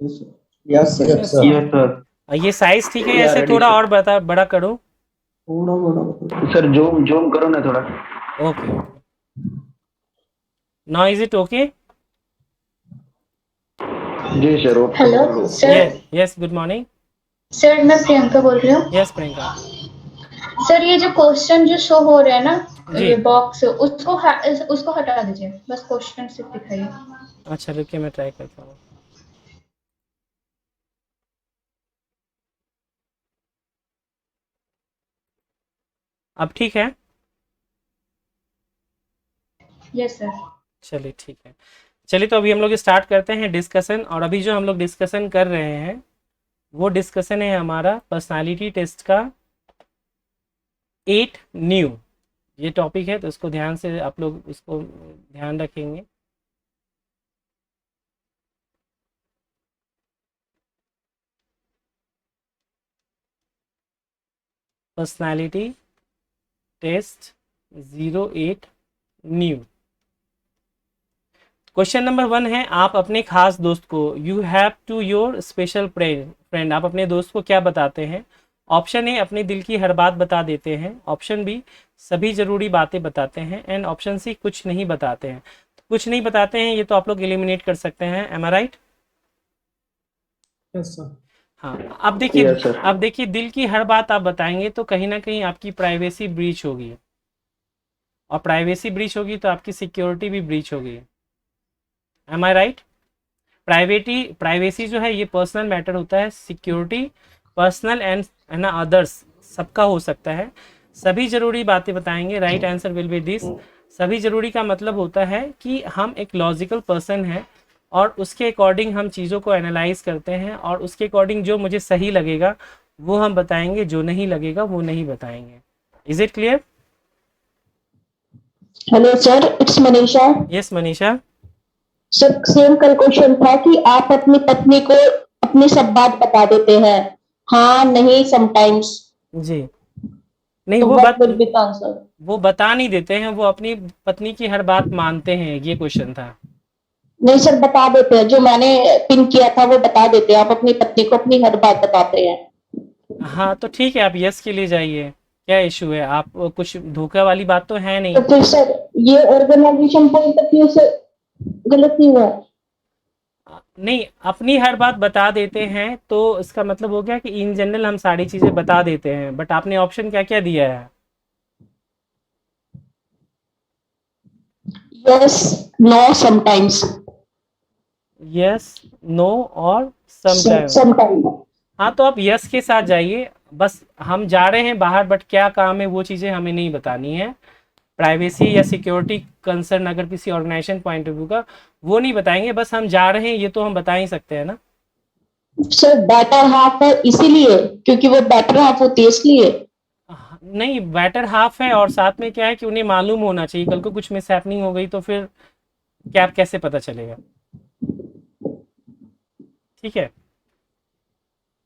Yes sir. Yes sir. Yes sir. ये size ठीक है, या ऐसे रेडी थोड़ा सर। और बड़ा करो। थोड़ा बड़ा सर जूम जूम करो ना थोड़ा। Okay okay, now is it okay? जी सर, ओके हेलो बोलो। ये sir. Yes, good morning. Sir मैं प्रियंका बोल रही हूँ। यस प्रियंका। सर ये जो क्वेश्चन जो शो हो रहा है ना, जी, ये बॉक्स उसको हटा दीजिए, बस क्वेश्चन सिर्फ दिखाइए। अच्छा रुकिए मैं ट्राई करता हूँ। अब ठीक है? Yes sir. चलिए ठीक है। चलिए तो अभी हम लोग स्टार्ट करते हैं डिस्कशन। और अभी जो हम लोग डिस्कशन कर रहे हैं वो डिस्कशन है हमारा पर्सनालिटी टेस्ट का 8 न्यू, ये टॉपिक है, तो इसको ध्यान से आप लोग इसको ध्यान रखेंगे। Personality test 08 new. Question number 1 है, आप अपने खास दोस्त को you have to your special friend, आप अपने दोस्त को क्या बताते हैं? ऑप्शन ए, अपने दिल की हर बात बता देते हैं। ऑप्शन बी, सभी ज़रूरी बातें बताते हैं। एंड ऑप्शन सी, कुछ नहीं बताते हैं। कुछ नहीं बताते हैं, ये तो आप लोग एलिमिनेट कर सकते हैं। M I right? Yes sir. हाँ, अब देखिए, यस सर। अब देखिए दिल की हर बात आप बताएंगे तो कहीं ना कहीं आपकी प्राइवेसी ब्रीच होगी, और प्राइवेसी ब्रीच होगी तो आपकी सिक्योरिटी भी ब्रीच होगी। M I right? प्राइवेसी जो है ये पर्सनल मैटर होता है, सिक्योरिटी पर्सनल एंड ना अदर्स सबका हो सकता है। सभी ज़रूरी बातें बताएंगे, right answer will B this. सभी ज़रूरी का मतलब होता है कि हम एक लॉजिकल पर्सन है और उसके अकॉर्डिंग हम चीज़ों को एनालाइज करते हैं, और उसके अकॉर्डिंग जो मुझे सही लगेगा वो हम बताएंगे, जो नहीं लगेगा वो नहीं बताएंगे। Is it clear? Hello sir, it's Manisha. Yes Manisha. Sir same कल क्वेश्चन था कि आप अपनी पत्नी को अपनी सब बात बता देते हैं, हाँ नहीं समटाइम्स, जी, नहीं तो वो व्हाट बात, विल बी द आंसर? वो बता नहीं देते हैं, वो अपनी पत्नी की हर बात मानते हैं, ये क्वेश्चन था। नहीं सर, बता देते हैं, जो मैंने पिन किया था वो बता देते हैं, आप अपनी पत्नी को अपनी हर बात बताते हैं। हाँ तो ठीक है, आप यस के लिए जाइए। क्या इशू है? आप कुछ धोखा वाली बात तो है तो नहीं। फिर सर ये ऑर्गेनाइजेशन पॉइंट ऑफ व्यू से गलत नहीं हुआ? नहीं, अपनी हर बात बता देते हैं तो इसका मतलब हो गया कि इन जनरल हम सारी चीज़ें बता देते हैं, बट आपने ऑप्शन क्या क्या दिया है? Yes, no, sometimes. Yes, no और समटाइम। समटाइम। हाँ तो आप यस के साथ जाइए। बस हम जा रहे हैं बाहर, बट क्या काम है वो चीज़ें हमें नहीं बतानी है। प्राइवेसी या सिक्योरिटी कंसर्न अगर किसी ऑर्गेनाइजेशन पॉइंट ऑफ व्यू का, वो नहीं बताएंगे। बस हम जा रहे हैं ये तो हम बता ही सकते हैं ना। सर बेटर हाफ है इसीलिए, क्योंकि वो बेटर हाफ होती है इसलिए। नहीं, बेटर हाफ है, और साथ में क्या है कि उन्हें मालूम होना चाहिए, कल को कुछ मिस हैपनिंग हो गई तो फिर क्या कैसे पता चलेगा? ठीक है,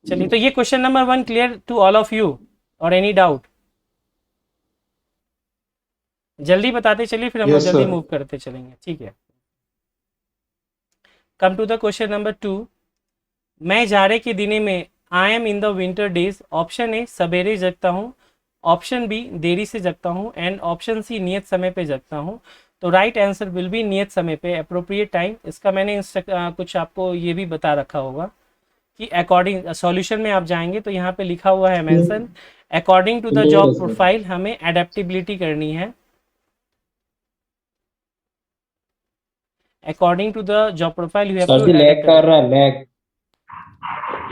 चलिए तो ये question number 1 clear to all of you, और एनी डाउट? जल्दी बताते चलिए, फिर हम लोग यस जल्दी सर। मूव करते चलेंगे। ठीक है, come to the question number 2। मैं जाड़े के दिने में I am in the winter days. Option A, सवेरे जगता हूँ। ऑप्शन बी, देरी से जगता हूँ। एंड ऑप्शन सी, नियत समय पे जगता हूँ। तो राइट आंसर विल बी नियत समय पे, अप्रोप्रिएट टाइम। इसका मैंने कुछ आपको ये भी बता रखा होगा कि अकॉर्डिंग सॉल्यूशन में आप जाएंगे तो यहाँ पे लिखा हुआ है mention, according to the clear है जॉब सर। प्रोफाइल हमें एडेप्टेबिलिटी करनी है। According to the job profile you have sir to जी लैग एडेप्ट। कर रहा है, लैग।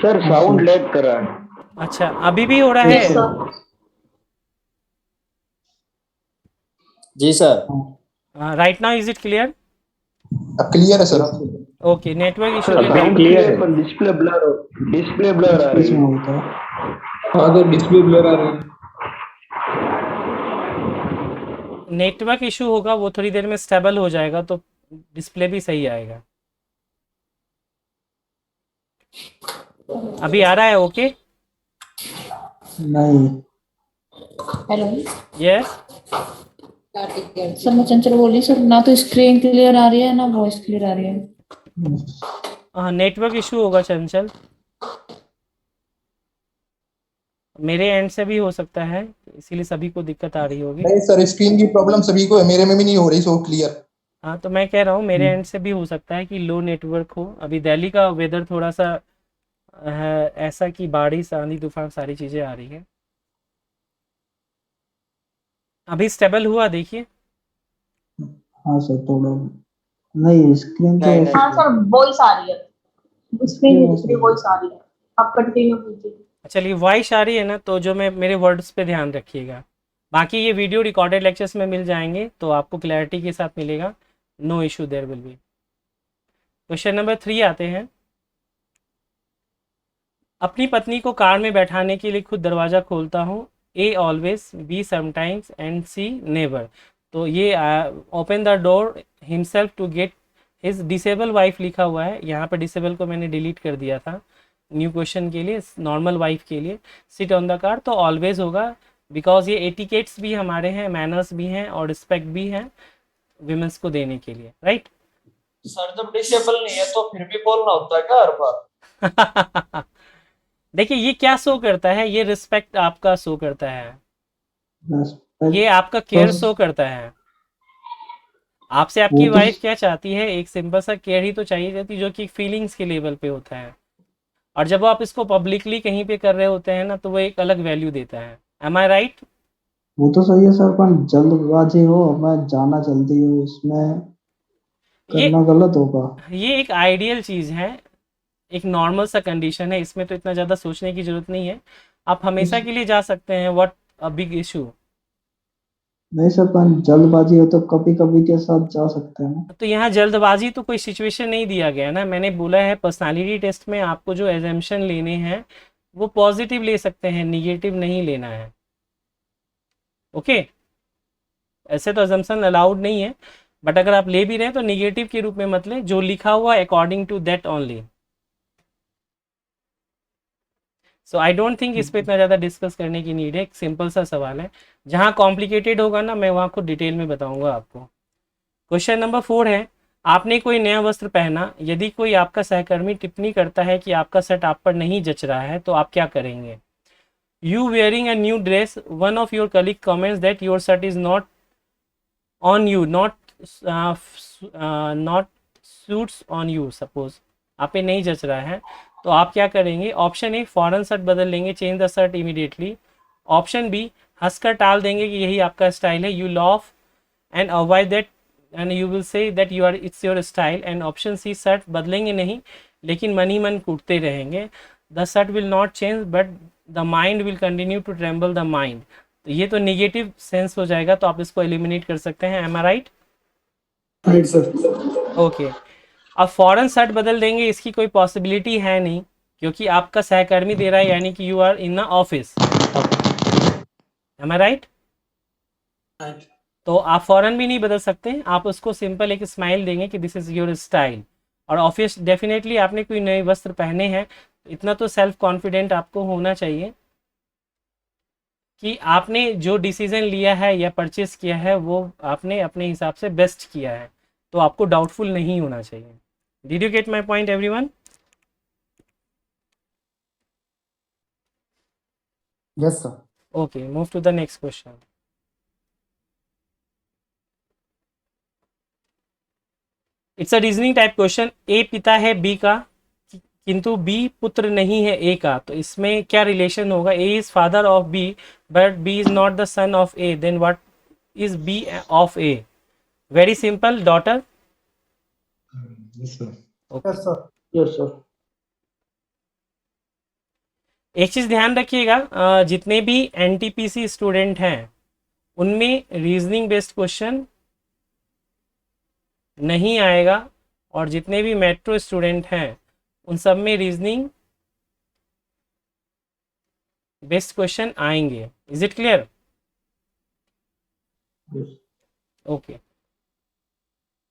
सर साउंड लैग कर रहा है। अच्छा, अभी भी हो रहा यस है? Yes sir. सर। जी sir. Right now is it clear? Clear है sir. Okay, network issue sir के कारण। साउंड क्लियर है पर डिस्प्ले ब्लर आ रही इसमें है। होता है। हाँ सर, डिस्प्ले ब्लर आ रही है। नेटवर्क इशू होगा, वो थोड़ी देर में स्टेबल हो जाएगा तो डिस्प्ले भी सही आएगा। अभी आ रहा है? ओके। नहीं। Hello yes. सर, मैं चंचल बोल रही सर, ना तो स्क्रीन क्लियर आ रही है ना वॉइस क्लियर आ रही है। नेटवर्क इशू होगा चंचल, मेरे एंड से भी हो सकता है, इसीलिए सभी को दिक्कत आ रही होगी। नहीं सर, स्क्रीन की प्रॉब्लम सभी को है, मेरे में भी नहीं हो रही सो क्लियर। हाँ तो मैं कह रहा हूँ मेरे एंड से भी हो सकता है कि लो नेटवर्क हो। अभी दिल्ली का वेदर थोड़ा सा है ऐसा कि बारिश आंधी तूफान सारी चीज़ें आ रही है। अभी स्टेबल हुआ देखिए। हाँ सर थोड़ा, नहीं स्क्रीन तो नहीं, ऐसे- हाँ सर, वॉइस आ रही है, स्क्रीन दूसरी वॉइस आ रही है, आप कंटिन्यू कीजिए। चलिए वॉइस आ रही है ना, तो जो मैं मेरे वर्ड्स पे ध्यान रखिएगा। बाकी ये वीडियो रिकॉर्डेड लेक्चर्स में मिल जाएंगे तो आपको क्लैरिटी के साथ मिलेगा, no issue there will be. Question number 3 आते हैं। अपनी पत्नी को कार में बैठाने के लिए खुद दरवाज़ा खोलता हूँ, A always, B sometimes and C never. तो ये open the door himself to get his disable wife लिखा हुआ है, यहाँ पर डिसेबल को मैंने डिलीट कर दिया था न्यू क्वेश्चन के लिए, नॉर्मल वाइफ के लिए सिट ऑन द कार, तो ऑलवेज होगा बिकॉज ये एटिकेट्स भी हमारे हैं, मैनर्स भी हैं और रिस्पेक्ट भी हैं विमेंस को देने के लिए, राइट। सर जब डिसेबल नहीं है तो फिर भी बोलना होता है क्या हर बार? देखिए ये क्या शो करता है, ये रिस्पेक्ट आपका शो करता है, respect ये आपका केयर तो- शो करता है। आपसे आपकी वो तो- वाइफ क्या चाहती है, एक सिंपल सा केयर ही तो चाहिए रहती, जो कि फीलिंग्स के लेवल पे होता है। और जब आप इसको पब्लिकली कहीं पे कर रहे होते हैं ना, तो वो एक अलग वैल्यू देता है। M I right? वो तो सही है सर, पर जल्दबाजी हो, मैं जाना जल्दी हो, इसमें ये करना गलत होगा। ये एक आइडियल चीज़ है, एक नॉर्मल सा कंडीशन है, इसमें तो इतना ज़्यादा सोचने की ज़रूरत नहीं है। आप हमेशा के लिए जा सकते हैं, व्हाट अ बिग इशू। नहीं सर, पर जल्दबाजी हो तो कभी कभी के साथ जा सकते हैं ना। तो यहाँ जल्दबाजी तो कोई सिचुएशन नहीं दिया गया ना, मैंने बोला है पर्सनालिटी टेस्ट में आपको जो एजम्पशन लेने हैं वो पॉजिटिव ले सकते हैं, निगेटिव नहीं लेना है। ओके, ऐसे तो एजम्पशन अलाउड नहीं है, बट अगर आप ले भी रहे हैं तो निगेटिव के रूप में मत लें, जो लिखा हुआ according to that only. So I don't think इस पर इतना ज़्यादा डिस्कस करने की नीड है, एक सिंपल सा सवाल है। जहाँ कॉम्प्लिकेटेड होगा ना, मैं वहाँ खुद डिटेल में बताऊंगा आपको। क्वेश्चन नंबर 4 है, आपने कोई नया वस्त्र पहना, यदि कोई आपका सहकर्मी टिप्पणी करता है कि आपका शर्ट आप पर नहीं जच रहा है, तो आप क्या करेंगे? You wearing a new dress, one of your colleague comments that your shirt is not on you, not suits on you, suppose आप पे नहीं जच रहा है, तो आप क्या करेंगे? ऑप्शन ए, फॉरन शर्ट बदल लेंगे, change the shirt immediately. Option B, हंसकर टाल देंगे कि यही आपका स्टाइल है, you laugh and avoid that and you will say that you are it's your style. And option C, shirt बदलेंगे नहीं लेकिन मन ही मन कूटते रहेंगे, the shirt will not change but the mind will continue to tremble the mind. तो ये तो नेगेटिव सेंस हो जाएगा, तो आप इसको एलिमिनेट कर सकते हैं। M I right? Right sir. Okay, अब फॉरेन शर्ट बदल देंगे इसकी कोई पॉसिबिलिटी है नहीं, क्योंकि आपका सहकर्मी दे रहा है, यानी कि you are in a office. Am I right? तो आप फॉरन भी नहीं बदल सकते, आप उसको सिंपल एक स्माइल देंगे कि दिस इज योर स्टाइल। और ऑफिस डेफिनेटली आपने कोई नए वस्त्र पहने हैं, इतना तो सेल्फ कॉन्फिडेंट आपको होना चाहिए कि आपने जो डिसीजन लिया है या परचेस किया है वो आपने अपने हिसाब से बेस्ट किया है, तो आपको डाउटफुल नहीं होना चाहिए। Did you get my point everyone? Yes sir. Okay, move to the next question. It's a reasoning type question. A पिता है बी का, किंतु बी पुत्र नहीं है ए का, तो इसमें क्या रिलेशन होगा? A is father of B but B is not the son of A, then what is B of A? Very simple, daughter. Yes sir. Yes sir. एक चीज़ ध्यान रखिएगा, जितने भी एनटीपीसी स्टूडेंट हैं उनमें रीजनिंग बेस्ड क्वेश्चन नहीं आएगा, और जितने भी मेट्रो स्टूडेंट हैं उन सब में रीजनिंग बेस्ड क्वेश्चन आएंगे। Is it clear? Okay,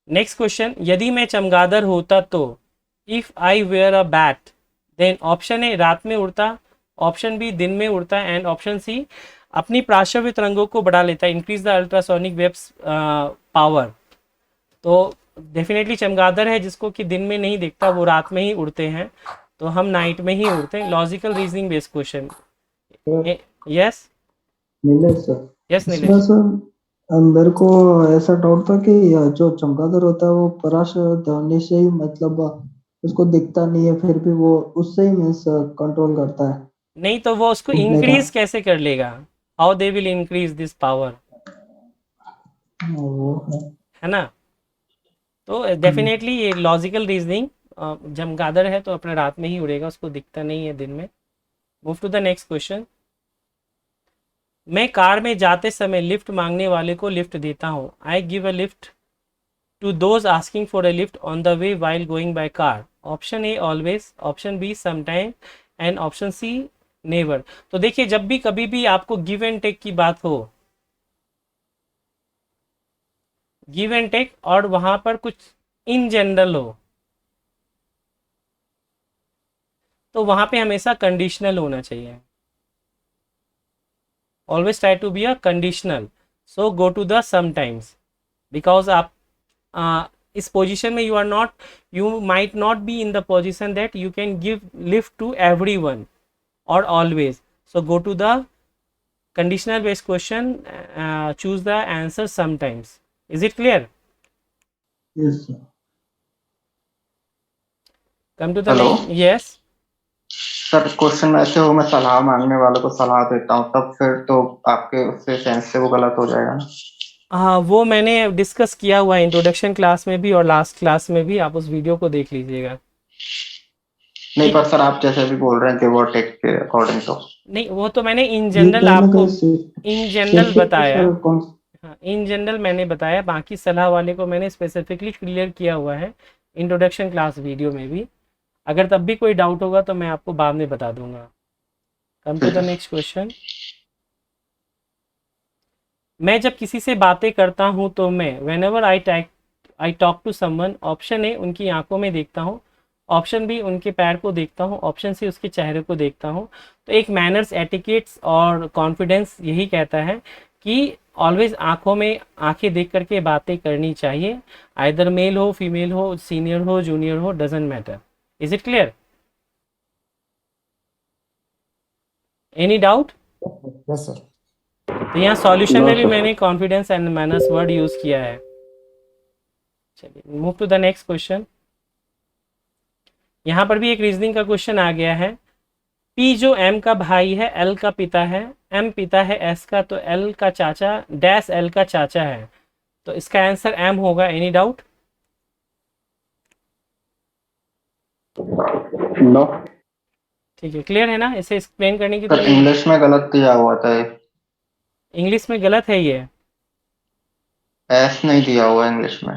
next question. यदि मैं चमगादड़ होता तो, if I were a bat, then option A रात में उड़ता, ऑप्शन बी दिन में उड़ता, एंड ऑप्शन सी अपनी पार्श्व तरंगों को बढ़ा लेता है, increase the ultrasonic waves power. तो डेफिनेटली चमगादड़ है जिसको कि दिन में नहीं दिखता, वो रात में ही उड़ते हैं, तो हम नाइट में ही उड़ते हैं। Logical reasoning based question. Yes Nilesh sir, yes इसमें नीलेश। सर मेरे को ऐसा डाउट था कि जो चमगादड़ होता है वो पराश ध्वनि से ही मतलब उसको दिखता नहीं है, फिर भी वो उससे ही मीन्स कंट्रोल करता है नहीं तो वो उसको उड़ने का। इंक्रीज कैसे कर लेगा? How they will increase this power, वो है ना? तो डेफिनेटली ये लॉजिकल रीजनिंग, चमगादड़ है तो अपने रात में ही उड़ेगा, उसको दिखता नहीं है दिन में। Move to the next question. मैं कार में जाते समय लिफ्ट मांगने वाले को लिफ्ट देता हूँ। I give a lift to those asking for a lift on the way while going by car. Option A always, option B sometime and option C never. तो देखिए, जब भी कभी भी आपको गिव एंड टेक की बात हो, गिव एंड टेक और वहां पर कुछ इन जनरल हो, तो वहां पे हमेशा कंडीशनल होना चाहिए। Always try to be a conditional, so go to the sometimes, because आप इस पोजीशन में you are not, you might not be in the position that you can give lift to every one और always. So go to the conditional based question, choose the answer sometimes. Is it clear? Yes sir. Come to the Hello? next. Yes. Sir question ऐसे हो, मैं सलाह मांगने वाले को सलाह देता हूँ, तब फिर तो आपके उससे सेंस से वो गलत हो जाएगा ना? हाँ, वो मैंने डिस्कस किया हुआ है इंट्रोडक्शन क्लास में भी और लास्ट क्लास में भी, आप उस वीडियो को देख लीजिएगा। नहीं, पर सर आप जैसे भी बोल रहे हैं कि वो टेक के अकॉर्डिंग तो नहीं, वो तो मैंने इन ये जनरल कहीं ना आपको कहीं इन जनरल specific बताया। सर कौन हाँ, इन जनरल मैंने बताया, बाकी सलाह वाले को मैंने स्पेसिफिकली क्लियर किया हुआ है इंट्रोडक्शन क्लास वीडियो में भी। अगर तब भी कोई डाउट होगा तो मैं आपको बाद में बता दूंगा। Come to the next question. मैं जब किसी से बातें करता हूँ तो मैं whenever I talk to someone, option A उनकी आंखों में देखता हूँ, ऑप्शन बी उनके पैर को देखता हूँ, ऑप्शन सी उसके चेहरे को देखता हूँ। तो एक मैनर्स, एटिकेट्स और कॉन्फिडेंस यही कहता है कि ऑलवेज आंखों में आंखें देख करके बातें करनी चाहिए, आइदर मेल हो, फीमेल हो, सीनियर हो, जूनियर हो, doesn't matter. Is it clear? Any doubt? Yes sir. तो यहाँ सॉल्यूशन No, में भी sir. मैंने confidence and manners word use किया है। चलिए move to the next question. यहाँ पर भी एक रीजनिंग का क्वेश्चन आ गया है। पी जो एम का भाई है, एल का पिता है, एम पिता है एस का, तो एल का चाचा डैश एल का चाचा है, तो इसका आंसर एम होगा। Any doubt? नो ठीक है, क्लियर है ना? इसे एक्सप्लेन करने की सर, तो इंग्लिश में गलत दिया हुआ था ये। इंग्लिश में गलत है ये? एस नहीं दिया हुआ इंग्लिश में।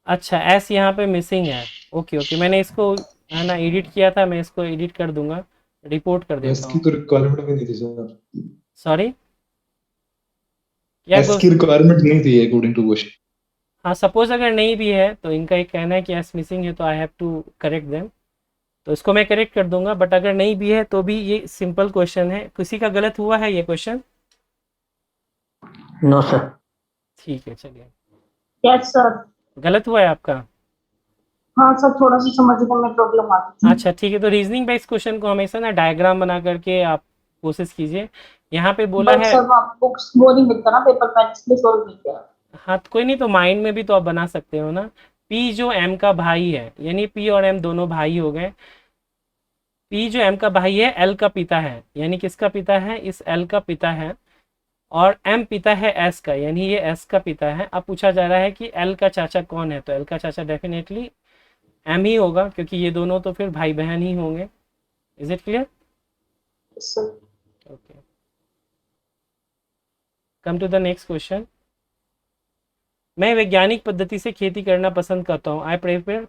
अच्छा, एस यहाँ पे मिसिंग है। ओके ओके, मैंने इसको है ना एडिट किया था, मैं इसको एडिट कर दूंगा, रिपोर्ट कर देता इसकी हूँ। तो रिक्वायरमेंट भी नहीं थी सर। सॉरी, क्या एस की रिक्वायरमेंट नहीं थी अकॉर्डिंग टू क्वेश्चन। हाँ, सपोज अगर नहीं भी है तो इनका एक कहना है कि एस मिसिंग है, तो I have to correct them, तो इसको मैं करेक्ट कर दूंगा। बट अगर नहीं भी है तो भी ये सिंपल क्वेश्चन है। किसी का गलत हुआ है ये क्वेश्चन? No sir. ठीक है, चलिए। Yes sir. गलत हुआ है आपका? हाँ सर, थोड़ा सा समझने में प्रॉब्लम आती थी। अच्छा ठीक है, तो रीजनिंग बेस्ड क्वेश्चन को हमेशा ना डायग्राम बना करके आप कोशिश कीजिए। यहाँ पे बोला बट है, सर वहाँ बुक्स वो नहीं मिलता ना, पेपर पेन, इसलिए सॉल्व नहीं किया। हाँ तो कोई नहीं, तो माइंड में भी तो आप बना सकते हो ना। पी जो एम का भाई है, यानी पी और एम दोनों भाई हो गए। पी जो एम का भाई है, एल का पिता है, यानी किसका पिता है? इस एल का पिता है। और एम पिता है एस का, यानी ये एस का पिता है। अब पूछा जा रहा है कि एल का चाचा कौन है, तो एल का चाचा डेफिनेटली एम ही होगा, क्योंकि ये दोनों तो फिर भाई बहन ही होंगे। Is it clear? Sir okay, come to the next question. मैं वैज्ञानिक पद्धति से खेती करना पसंद करता हूँ। I prefer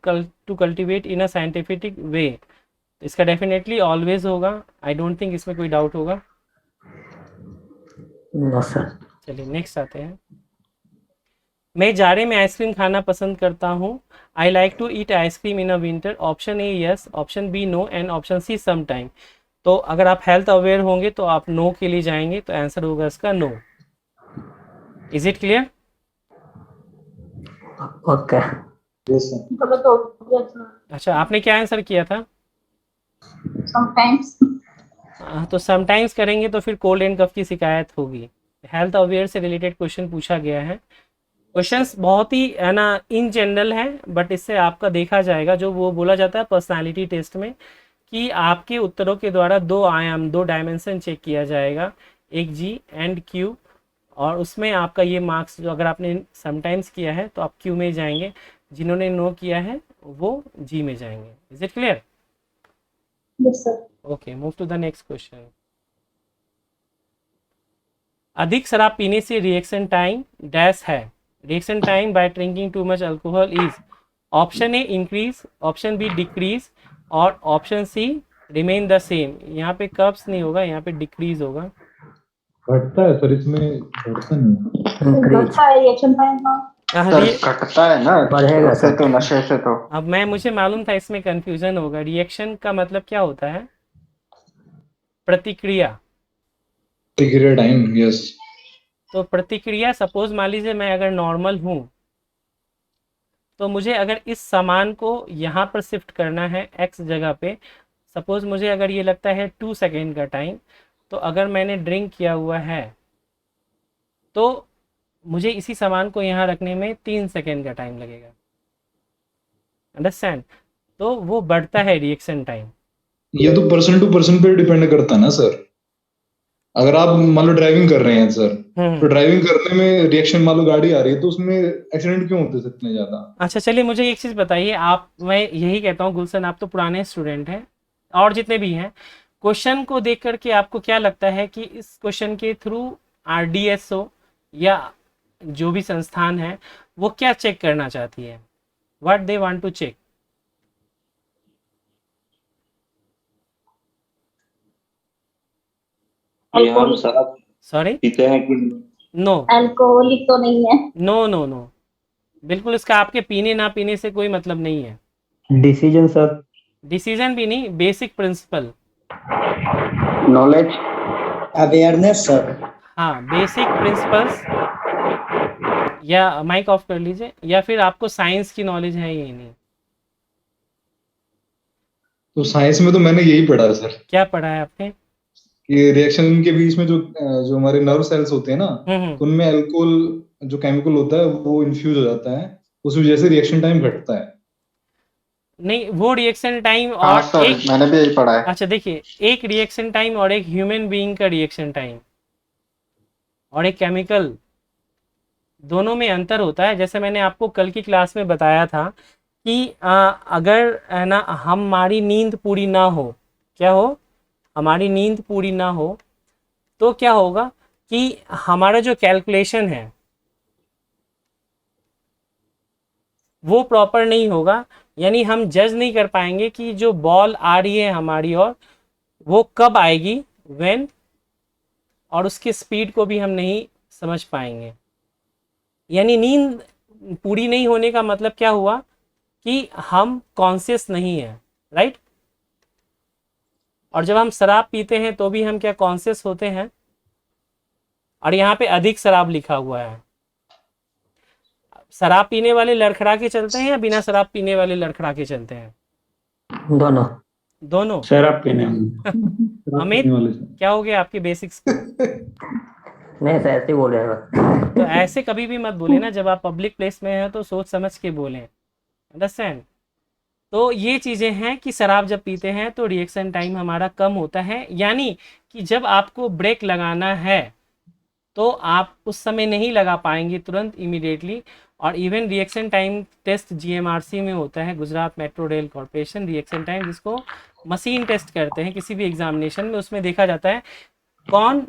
to cultivate in a scientific way. इसका डेफिनेटली ऑलवेज होगा। आई डोंट थिंक इसमें कोई डाउट होगा। No sir. चलिए नेक्स्ट आते हैं। मैं जाड़े में आइसक्रीम खाना पसंद करता हूँ। I like to eat ice cream in a winter. Option A yes, option B no and option C some time. तो अगर आप हेल्थ अवेयर होंगे तो आप नो के लिए जाएंगे, तो आंसर होगा इसका no. Is it clear? Okay. Yes, sir. गलत हो गया सर। अच्छा, आपने क्या आंसर किया था? समटाइम्स। तो समटाइम्स करेंगे तो फिर कोल्ड एंड कफ की शिकायत होगी। हेल्थ अवेयर से रिलेटेड क्वेश्चन पूछा गया है। क्वेश्चंस बहुत ही है ना इन जनरल है, बट इससे आपका देखा जाएगा जो वो बोला जाता है पर्सनालिटी टेस्ट में कि आपके उत्तरों के द्वारा दो आयाम, दो डायमेंशन चेक किया जाएगा, एक जी एंड क्यू, और उसमें आपका ये मार्क्स जो अगर आपने समटाइम्स किया है तो आप क्यू में जाएंगे, जिन्होंने नो किया है वो जी में जाएंगे। Is it clear? Yes sir. Okay, move to the next question. अधिक शराब पीने से रिएक्शन टाइम डैश है। Reaction time by drinking too much alcohol is option A increase, option B decrease, और option C remain the same. यहाँ पे कब्स नहीं होगा, यहाँ पे डिक्रीज होगा। घटता है सर, इसमें घटता नहीं। घटता है रिएक्शन टाइम का। सर घटता है ना, बढ़ेगा उससे सर। तो नशे से तो। अब मुझे मालूम था इसमें कंफ्यूजन होगा। रिएक्शन का मतलब क्या होता है? प्रतिक्रिया। प्रतिक्रिया टाइम, यस। तो प्रतिक्रिया, सपोज मान लीजिए मैं अगर नॉर्मल हूँ तो मुझे अगर इस सामान को यहाँ पर शिफ्ट करना है एक्स जगह पे, सपोज मुझे अगर ये लगता है 2 सेकेंड का टाइम, तो अगर मैंने ड्रिंक किया हुआ है तो मुझे इसी सामान को यहाँ रखने में 3 सेकेंड का टाइम लगेगा। अंडरस्टैंड? तो वो बढ़ता है रिएक्शन टाइम। ये तो पर्सन टू पर्सन पे डिपेंड करता है ना सर। अगर आप मान लो ड्राइविंग कर रहे हैं सर, तो ड्राइविंग करने में रिएक्शन, मान लो गाड़ी आ रही है तो उसमें एक्सीडेंट क्यों होते हैं इतने ज्यादा? अच्छा चलिए, मुझे एक चीज़ बताइए आप, मैं यही कहता हूँ गुलशन, आप तो पुराने स्टूडेंट हैं और जितने भी हैं, क्वेश्चन को देख करके आपको क्या लगता है कि इस क्वेश्चन के थ्रू आरडीएसओ या जो भी संस्थान है वो क्या चेक करना चाहती है? What they want to check? Sorry, पीते हैं कि नो अल्कोहलिक तो नहीं है। नो नो नो, बिल्कुल इसका आपके पीने ना पीने से कोई मतलब नहीं है। Decision sir. डिसीजन भी नहीं, basic principle. Knowledge, awareness sir. हाँ, बेसिक प्रिंसिपल्स, या माइक ऑफ कर लीजिए, या फिर आपको साइंस की नॉलेज है ये नहीं? तो साइंस में तो मैंने यही पढ़ा है सर, क्या पढ़ा है आपने? कि रिएक्शन के बीच में जो जो हमारे नर्व सेल्स होते हैं ना, तो उनमें अल्कोहल जो केमिकल होता है वो इन्फ्यूज हो जाता है, उस वजह से रिएक्शन टाइम घटता है। नहीं, वो रिएक्शन टाइम हाँ और सर, एक, मैंने भी यही पढ़ा है। अच्छा देखिए, एक रिएक्शन टाइम और एक ह्यूमन बीइंग का रिएक्शन टाइम और एक केमिकल, दोनों में अंतर होता है। जैसे मैंने आपको कल की क्लास में बताया था कि अगर है ना हमारी नींद पूरी ना हो, क्या हो, हमारी नींद पूरी ना हो तो क्या होगा कि हमारा जो कैलकुलेशन है वो प्रॉपर नहीं होगा, यानी हम जज नहीं कर पाएंगे कि जो बॉल आ रही है हमारी ओर वो कब आएगी, व्हेन, और उसकी स्पीड को भी हम नहीं समझ पाएंगे। यानी नींद पूरी नहीं होने का मतलब क्या हुआ कि हम कॉन्शियस नहीं है, राइट? और जब हम शराब पीते हैं तो भी हम क्या कॉन्शियस होते हैं? और यहाँ पे अधिक शराब लिखा हुआ है। शराब पीने वाले लड़खड़ा के चलते हैं या बिना शराब पीने वाले लड़खड़ा के चलते हैं? दोनों। दोनों। शराब पीने अमित, क्या हो गया आपके बेसिक्स को? नहीं सर, ऐसे ही बोल रहे हैं। तो ऐसे कभी भी मत बोले ना, जब आप पब्लिक प्लेस में हैं तो सोच समझ के बोलें। अंडरस्टैंड? तो ये चीज़ें हैं कि शराब जब पीते हैं तो रिएक्शन टाइम हमारा कम होता है, यानी कि जब आपको ब्रेक लगाना है तो आप उस समय नहीं लगा पाएंगे तुरंत, इमीडिएटली। और E one reaction time test GMRC में होता है, Gujarat metro rail corporation reaction time, जिसको मशीन टेस्ट करते हैं किसी भी एग्जामिनेशन में, उसमें देखा जाता है कौन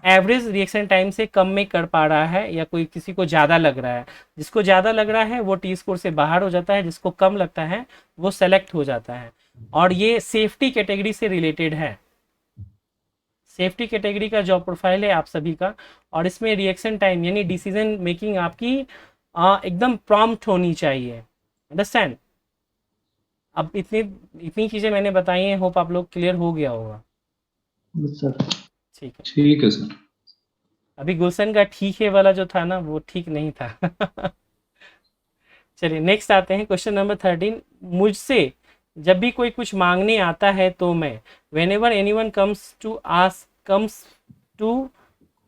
एवरेज रिएक्शन टाइम से कम में कर पा रहा है या कोई किसी को ज़्यादा लग रहा है। जिसको ज़्यादा लग रहा है वो टी स्कोर से बाहर हो जाता है, जिसको कम लगता है वो सेलेक्ट हो जाता है। और ये सेफ्टी कैटेगरी से रिलेटेड है, सेफ्टी कैटेगरी का जॉब प्रोफाइल है आप सभी का। और इसमें रिएक्शन टाइम यानी डिसीजन मेकिंग आपकी एकदम प्रॉम्प्ट होनी चाहिए। अंडरस्टैंड? अब इतनी चीज़ें मैंने बताई हैं, होप आप लोग क्लियर हो गया होगा। सर ठीक है। ठीक है सर। अभी गुलशन का ठीक है वाला जो था ना वो ठीक नहीं था। चलिए नेक्स्ट आते हैं क्वेश्चन नंबर 13। मुझसे जब भी कोई कुछ मांगने आता है तो मैं, whenever anyone comes to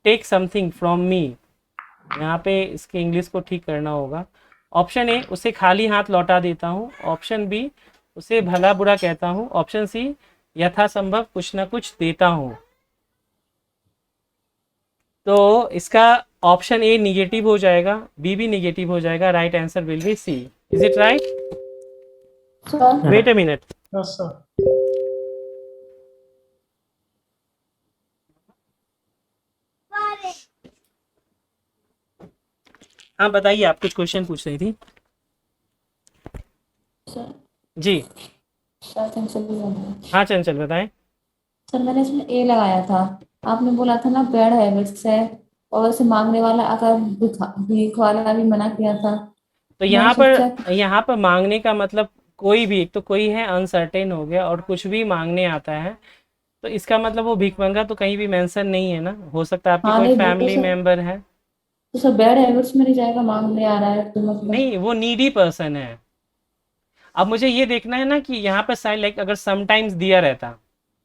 take something from me, यहाँ पे इसके इंग्लिश को ठीक करना होगा। ऑप्शन ए, उसे खाली हाथ लौटा देता हूँ। ऑप्शन बी, उसे भला बुरा कहता हूँ। ऑप्शन सी, यथासंभव कुछ ना कुछ देता हूँ। तो इसका ऑप्शन ए निगेटिव हो जाएगा, बी भी निगेटिव हो जाएगा। Right answer will be C. Is it right? Wait a minute. Yes sir. हाँ बताइए, आप कुछ क्वेश्चन पूछ रही थी सर। जी। सर चंचल भी बोल रहे हैं। हाँ चंचल बताएं। सर मैंने इसमें ए लगाया था। आपने बोला था ना बैड हैबिट्स है, और वैसे मांगने वाला अगर भीख वाला भी मना किया था। तो यहाँ पर मांगने का मतलब कोई भी, एक तो कोई है अनसर्टेन हो गया, और कुछ भी मांगने आता है तो इसका मतलब वो भीख मंगा तो कहीं भी मेंशन नहीं है ना। हो सकता है आपकी हाँ, कोई नहीं, वो तो फैमिली सर- मेंबर है। तो सर बैड हैबिट्स में नहीं जाएगा, मांगने आ रहा है तो मतलब। नहीं, वो नीडी पर्सन है। अब मुझे ये देखना है ना कि यहाँ पर साइन लाइक अगर समटाइम्स दिया रहता।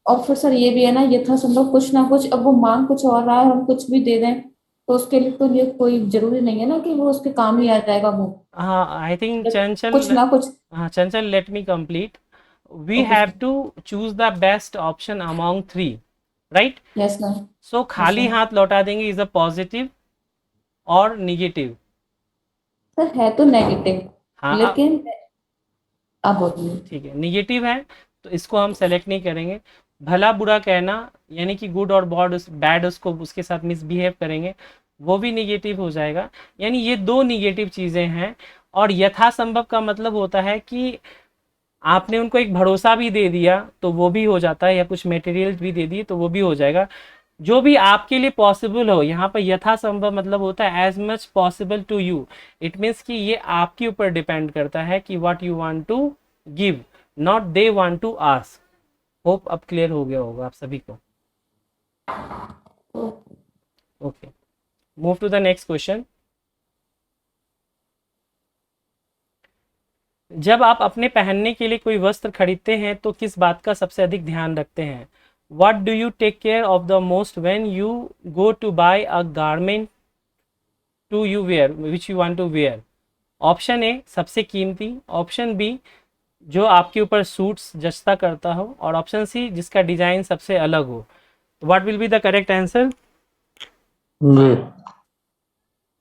और फिर सर ये भी है ना, यथासंभव कुछ ना कुछ, अब वो मांग कुछ और रहा है, हम कुछ भी दे दें तो उसके लिए तो ये कोई जरूरी नहीं है ना कि वो उसके काम ही आ जाएगा वो। हाँ आई थिंक कुछ चंचल, ना कुछ। हाँ Chanchal let me complete. We okay have sir. To choose the best option among 3, right? Yes sir. So खाली सर। हाथ लौटा देंगे इज अ पॉजिटिव और निगेटिव? सर है तो नेगेटिव, हाँ लेकिन आप बोलिए। ठीक है, निगेटिव है तो इसको हम सेलेक्ट नहीं करेंगे। भला बुरा कहना यानी कि गुड और बैड उसको उसके साथ मिसबिहेव करेंगे, वो भी निगेटिव हो जाएगा। यानी ये दो निगेटिव चीज़ें हैं। और यथासंभव का मतलब होता है कि आपने उनको एक भरोसा भी दे दिया तो वो भी हो जाता है, या कुछ मटेरियल भी दे दिए तो वो भी हो जाएगा। जो भी आपके लिए पॉसिबल हो, यहाँ पर यथासंभव मतलब होता है as much possible to you. It means कि ये आपके ऊपर डिपेंड करता है कि what you want to give, not they want to ask. Hope अब क्लियर हो गया होगा आप सभी को। Okay, move to the next question. जब आप अपने पहनने के लिए कोई वस्त्र खरीदते हैं तो किस बात का सबसे अधिक ध्यान रखते हैं? What do you take care of the most when you go to buy a garment to you wear, which you want to wear? Option A, सबसे कीमती। ऑप्शन बी, जो आपके ऊपर सूट्स जचता करता हो। और ऑप्शन सी, जिसका डिजाइन सबसे अलग हो। What will be the correct answer?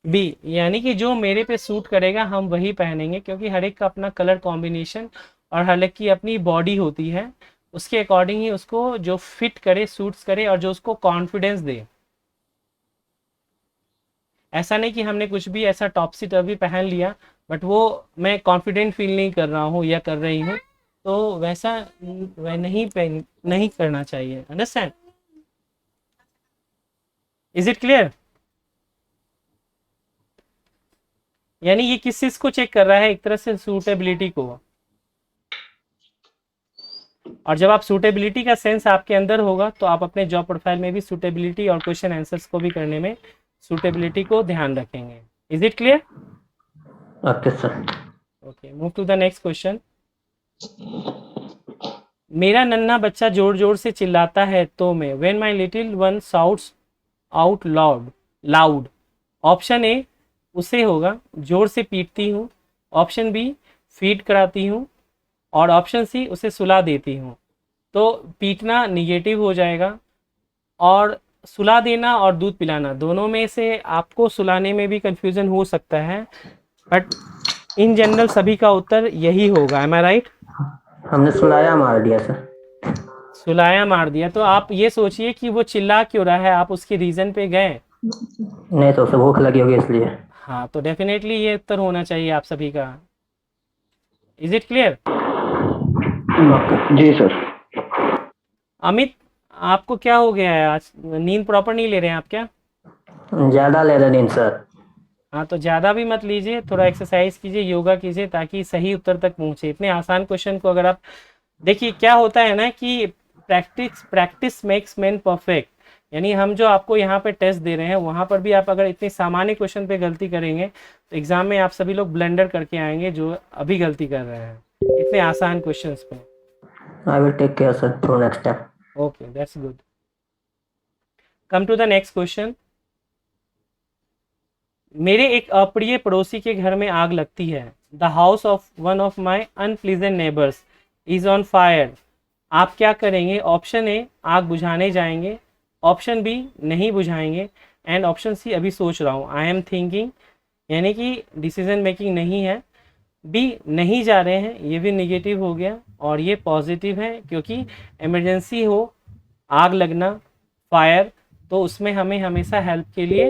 B, यानी कि जो मेरे पे सूट करेगा हम वही पहनेंगे, क्योंकि हर एक का अपना कलर कॉम्बिनेशन और हर एक की अपनी बॉडी होती है, उसके अकॉर्डिंग ही उसको जो फिट करे, सूट्स करे और जो उसको कॉन्फिडेंस दे। ऐसा नहीं कि हमने कुछ भी ऐसा टॉपसी टॉपी पहन लिया बट वो मैं कॉन्फिडेंट फील नहीं कर रहा हूँ या कर रही हूँ, तो वैसा वह नहीं करना चाहिए। अंडरस्टैंड? Is it clear? यानी ये किस चीज को चेक कर रहा है? एक तरह से सूटेबिलिटी को। और जब आप सूटेबिलिटी का सेंस आपके अंदर होगा तो आप अपने जॉब प्रोफाइल में भी सूटेबिलिटी और क्वेश्चन आंसर्स को भी करने में सूटेबिलिटी को ध्यान रखेंगे। Is it clear? Okay sir. Okay, move to the next question. मेरा नन्हा बच्चा जोर जोर से चिल्लाता है तो मैं, when my little one shouts out loud. Option A, उसे होगा जोर से पीटती हूँ। ऑप्शन बी, फीड कराती हूँ। और ऑप्शन सी, उसे सुला देती हूँ। तो पीटना निगेटिव हो जाएगा, और सुला देना और दूध पिलाना, दोनों में से आपको सुलाने में भी कंफ्यूजन हो सकता है, बट इन जनरल सभी का उत्तर यही होगा। M I right? हमने सुलाया मार दिया सर। सुलाया मार दिया। तो आप ये सोचिए कि वो चिल्ला क्यों रहा है, आप उसके रीज़न पे गए? नहीं तो उसे भूख लगी होगी इसलिए। हाँ, तो डेफिनेटली ये उत्तर होना चाहिए आप सभी का। Is it clear? जी सर। अमित, आपको क्या हो गया है आज? नींद प्रॉपर नहीं ले रहे हैं आप क्या? ज्यादा ले रहे नींद सर। हाँ, तो ज़्यादा भी मत लीजिए, थोड़ा एक्सरसाइज कीजिए, योगा कीजिए, ताकि सही उत्तर तक पहुँचे। इतने आसान क्वेश्चन को अगर आप देखिए, क्या होता है ना कि प्रैक्टिस मेक्स मैन परफेक्ट। यानी हम जो आपको यहाँ पे टेस्ट दे रहे हैं वहाँ पर भी आप अगर इतने सामान्य क्वेश्चन पे गलती करेंगे तो एग्जाम में आप सभी लोग ब्लेंडर करके आएंगे जो अभी गलती कर रहे हैं इतने आसान क्वेश्चंस पे। I will take care, sir, for next time. Okay, that's good. Come to the next question. मेरे एक अप्रिय पड़ोसी के घर में आग लगती है। The house of one of my unpleasant neighbours is on fire. आप क्या करेंगे? ऑप्शन ए, आग बुझाने जाएंगे। ऑप्शन बी, नहीं बुझाएंगे। एंड ऑप्शन सी, अभी सोच रहा हूँ, आई एम थिंकिंग, यानी कि डिसीजन मेकिंग नहीं है। बी, नहीं जा रहे हैं, ये भी नेगेटिव हो गया और ये पॉजिटिव है क्योंकि इमरजेंसी हो, आग लगना, फायर, तो उसमें हमें हमेशा हेल्प के लिए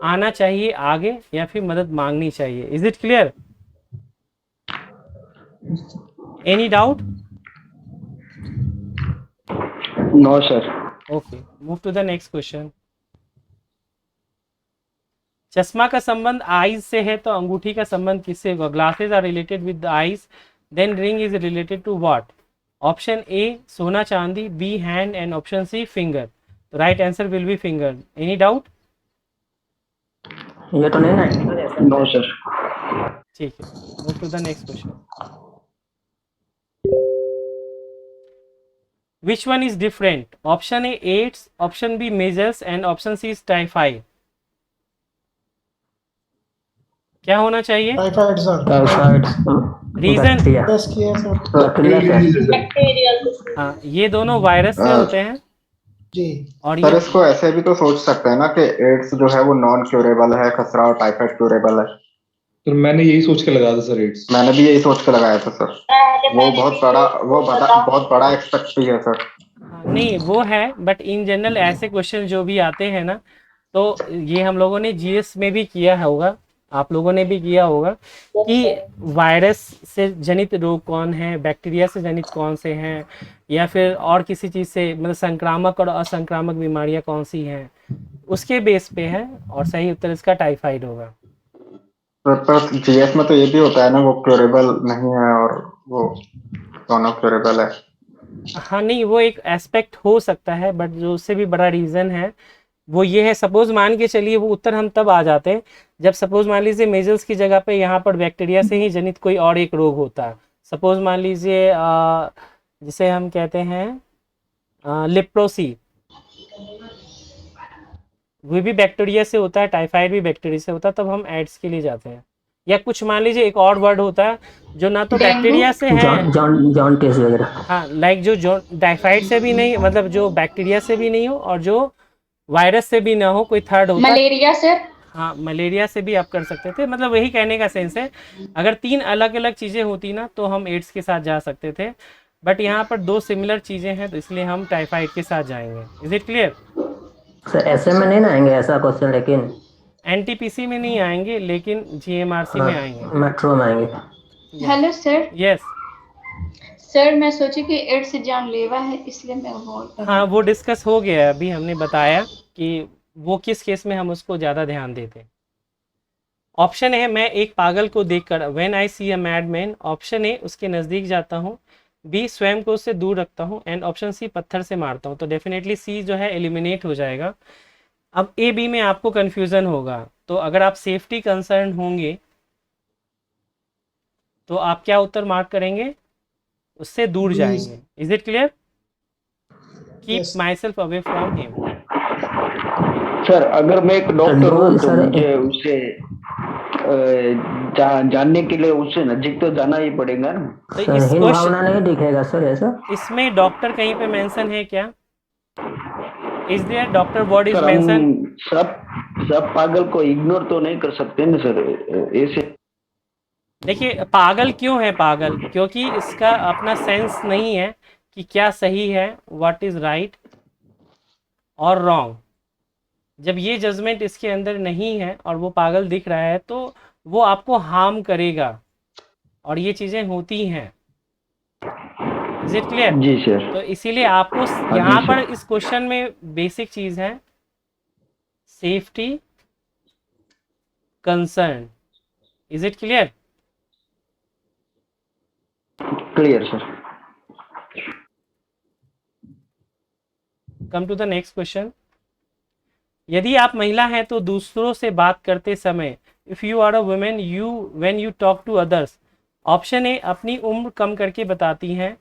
आना चाहिए आगे या फिर मदद मांगनी चाहिए। Is it clear? Any doubt? No, sir. Okay, move to the next question. चश्मा का संबंध आईज से है तो अंगूठी का संबंध किससे होगा? Glasses are related with the eyes, then ring is related to what? Option A, सोना चांदी, B, hand, and option C, finger. तो right answer will be finger. Any doubt? ये तो नहीं ना? No, sir. ठीक है, move to the next question. Which one is different? Option A, AIDS, option B, measles, and option C is typhoid. क्या होना चाहिए? Typhoid sir. रीजन? टेस्ट किया सर। हाँ, ये दोनों वायरस से होते हैं जी। और सर ये इसको ऐसे भी तो सोच सकते हैं ना कि एड्स जो है वो नॉन क्यूरेबल है, खसरा और टाइफाइड क्यूरेबल है। तो मैंने यही सोच के लगाया था सर एड्स। मैंने भी यही सोच के लगाया था सर। वो बहुत बड़ा एक्सपेक्ट भी है सर। हाँ, नहीं वो है, बट इन जनरल ऐसे क्वेश्चन जो भी आते हैं ना, तो ये हम लोगों ने जीएस में भी किया होगा, आप लोगों ने भी किया होगा कि वायरस से जनित रोग कौन है, बैक्टीरिया से जनित कौन से हैं, या फिर और किसी चीज़ से, मतलब संक्रामक और असंक्रामक बीमारियां कौन सी हैं, उसके बेस पे है। और सही उत्तर इसका टाइफाइड होगा। तो जीएस में तो ये भी होता है ना, वो क्यूरेबल नहीं है और वो दोनों क्यूरेबल है। हाँ, नहीं वो एक एस्पेक्ट हो सकता है, बट जो उससे भी बड़ा रीज़न है वो ये है। सपोज मान के चलिए, वो उत्तर हम तब आ जाते हैं जब सपोज मान लीजिए मेजल्स की जगह पे यहाँ पर बैक्टीरिया से ही जनित कोई और एक रोग होता है। सपोज मान लीजिए जिसे हम कहते हैं लेप्रोसी, वो भी बैक्टीरिया से होता है, टाइफाइड भी बैक्टीरिया से होता है, तब हम एड्स के लिए जाते हैं। या कुछ मान लीजिए एक और वर्ड होता है जो ना तो बैक्टीरिया से है, जॉन्टिस वगैरह। हाँ, लाइक जो टाइफाइड से भी नहीं, मतलब जो बैक्टीरिया से भी नहीं हो और जो वायरस से भी ना हो, कोई थर्ड होता है। Malaria sir. हाँ, मलेरिया से भी आप कर सकते थे, मतलब वही कहने का सेंस है। अगर 3 अलग अलग चीज़ें होती ना तो हम एड्स के साथ जा सकते थे, बट यहाँ पर 2 सिमिलर चीज़ें हैं तो इसलिए हम टाइफाइड के साथ जाएंगे। Is it clear? सर ऐसे में नहीं ना आएंगे ऐसा क्वेश्चन, लेकिन एनटीपीसी में नहीं आएंगे, लेकिन जीएमआरसी में आएंगे, मेट्रो में आएंगे। Hello sir. यस। सर मैं सोची कि एड्स जानलेवा है इसलिए मैं बोल। हाँ, वो डिस्कस हो गया है, अभी हमने बताया कि वो किस केस में हम उसको ज़्यादा ध्यान देते हैं। ऑप्शन है, मैं एक पागल को देखकर, when I see a mad man. Option A, उसके नज़दीक जाता हूँ। बी, स्वयं को उससे दूर रखता हूँ। एंड ऑप्शन सी, पत्थर से मारता हूँ। तो डेफिनेटली सी जो है एलिमिनेट हो जाएगा। अब ए बी में आपको कन्फ्यूज़न होगा, तो अगर आप सेफ्टी कंसर्न होंगे तो आप क्या उत्तर मार्क करेंगे? उससे दूर जाएंगे। Is it clear? Keep my self away from him. Sir अगर मैं एक डॉक्टर हूँ तो मुझे उसे जानने के लिए उससे नजदीक तो जाना ही पड़ेगा ना। तो सर इस हिंद क्वेश्चन भावना नहीं दिखेगा सर ऐसा? इसमें डॉक्टर कहीं पे मेंशन है क्या? Is there doctor word is sir mention? हम सब पागल को इग्नोर तो नहीं कर सकते ना सर ऐसे। देखिए, पागल क्यों है पागल? क्योंकि इसका अपना सेंस नहीं है कि क्या सही है, व्हाट इज राइट और रॉन्ग। जब ये जजमेंट इसके अंदर नहीं है और वो पागल दिख रहा है तो वो आपको हार्म करेगा, और ये चीज़ें होती हैं। Is it clear? जी सर। तो इसीलिए आपको यहाँ पर इस क्वेश्चन में बेसिक चीज़ है safety concern. Is it clear? Clear sir. Come to the next question. यदि आप महिला हैं तो दूसरों से बात करते समय, if you are a women you when you talk to others, option A अपनी उम्र कम करके बताती हैं,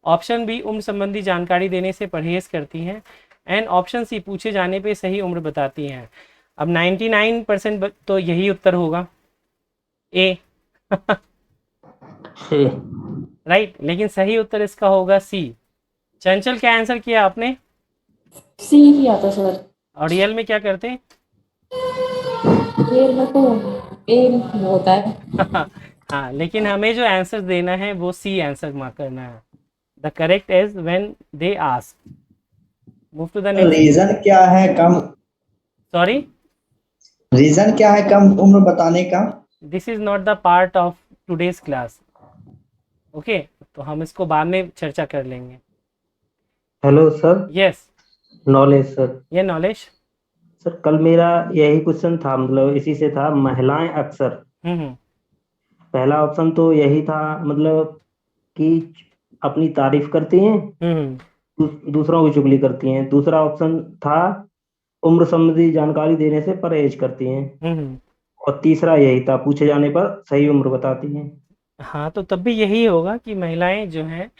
ऑप्शन बी उम्र संबंधी जानकारी देने से परहेज करती हैं, एंड ऑप्शन सी पूछे जाने पे सही उम्र बताती हैं। अब 99% तो यही उत्तर होगा, ए। सी। राइट, लेकिन सही उत्तर इसका होगा सी। चंचल, क्या आंसर किया आपने? सी ही आता सर। और रियल में क्या करते? रियल में तो ए होता है। हाँ, लेकिन हमें जो आंसर देना है वो सी आंसर मार्क करना है। The correct is when they ask. Move to the next. Reason क्या है कम? सॉरी, रीजन क्या है कम उम्र बताने का? This is not the part of today's class. Okay, तो हम इसको बाद में चर्चा कर लेंगे। Hello sir. Yes, knowledge sir. ये नॉलेज। सर कल मेरा यही क्वेश्चन था, मतलब इसी से था, महिलाएं अक्सर। पहला ऑप्शन तो यही था, मतलब कि अपनी तारीफ करती हैं, दूसरों की चुगली करती हैं। दूसरा ऑप्शन था उम्र संबंधी जानकारी देने से परहेज करती हैं, और तीसरा यही था पूछे जाने पर सही उम्र बताती हैं। हाँ, तो तब भी यही होगा कि महिलाएं जो हैं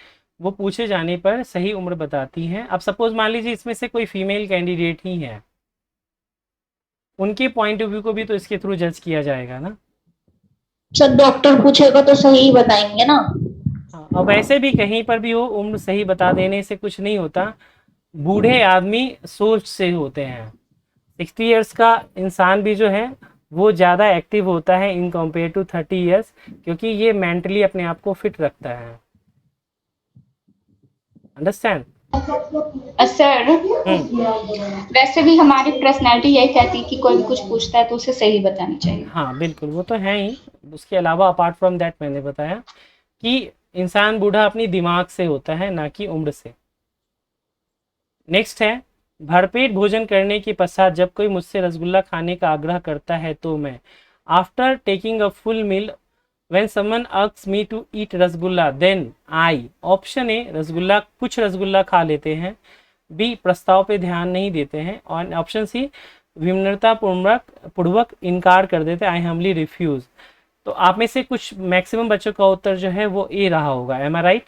वो पूछे जाने पर सही उम्र बताती हैं। अब सपोज मान लीजिए इसमें से कोई फीमेल कैंडिडेट ही है, उनके पॉइंट ऑफ व्यू को भी तो इसके थ्रू जज किया जाएगा ना। सर डॉक्टर पूछेगा तो सही बताएंगे ना। हाँ, और वैसे भी कहीं पर भी हो, उम्र सही बता देने से कुछ नहीं होता। बूढ़े आदमी सोच से होते हैं। 60 इयर्स का इंसान भी जो है वो ज़्यादा एक्टिव होता है इन कंपेयर टू 30 इयर्स, क्योंकि ये मेंटली अपने आप को फिट रखता है। अंडरस्टैंड? सर वैसे भी हमारी पर्सनैलिटी यही कहती है कि कोई भी कुछ पूछता है तो उसे सही बतानी चाहिए। हाँ बिल्कुल, वो तो है ही। उसके अलावा अपार्ट फ्रॉम दैट मैंने बताया कि इंसान बूढ़ा अपनी दिमाग से होता है, ना कि उम्र से। नेक्स्ट है, भरपेट भोजन करने के पश्चात जब कोई मुझसे रसगुल्ला खाने का आग्रह करता है तो मैं, after taking a full meal when someone asks me to eat rasgulla then I, option A rasgulla, कुछ रसगुल्ला खा लेते हैं, बी प्रस्ताव पे ध्यान नहीं देते हैं, और ऑप्शन सी विनम्रता पूर्वक इनकार कर देते, आई हम्बली रिफ्यूज। तो आप में से कुछ मैक्सिमम बच्चों का उत्तर जो है वो ए रहा होगा। M I right?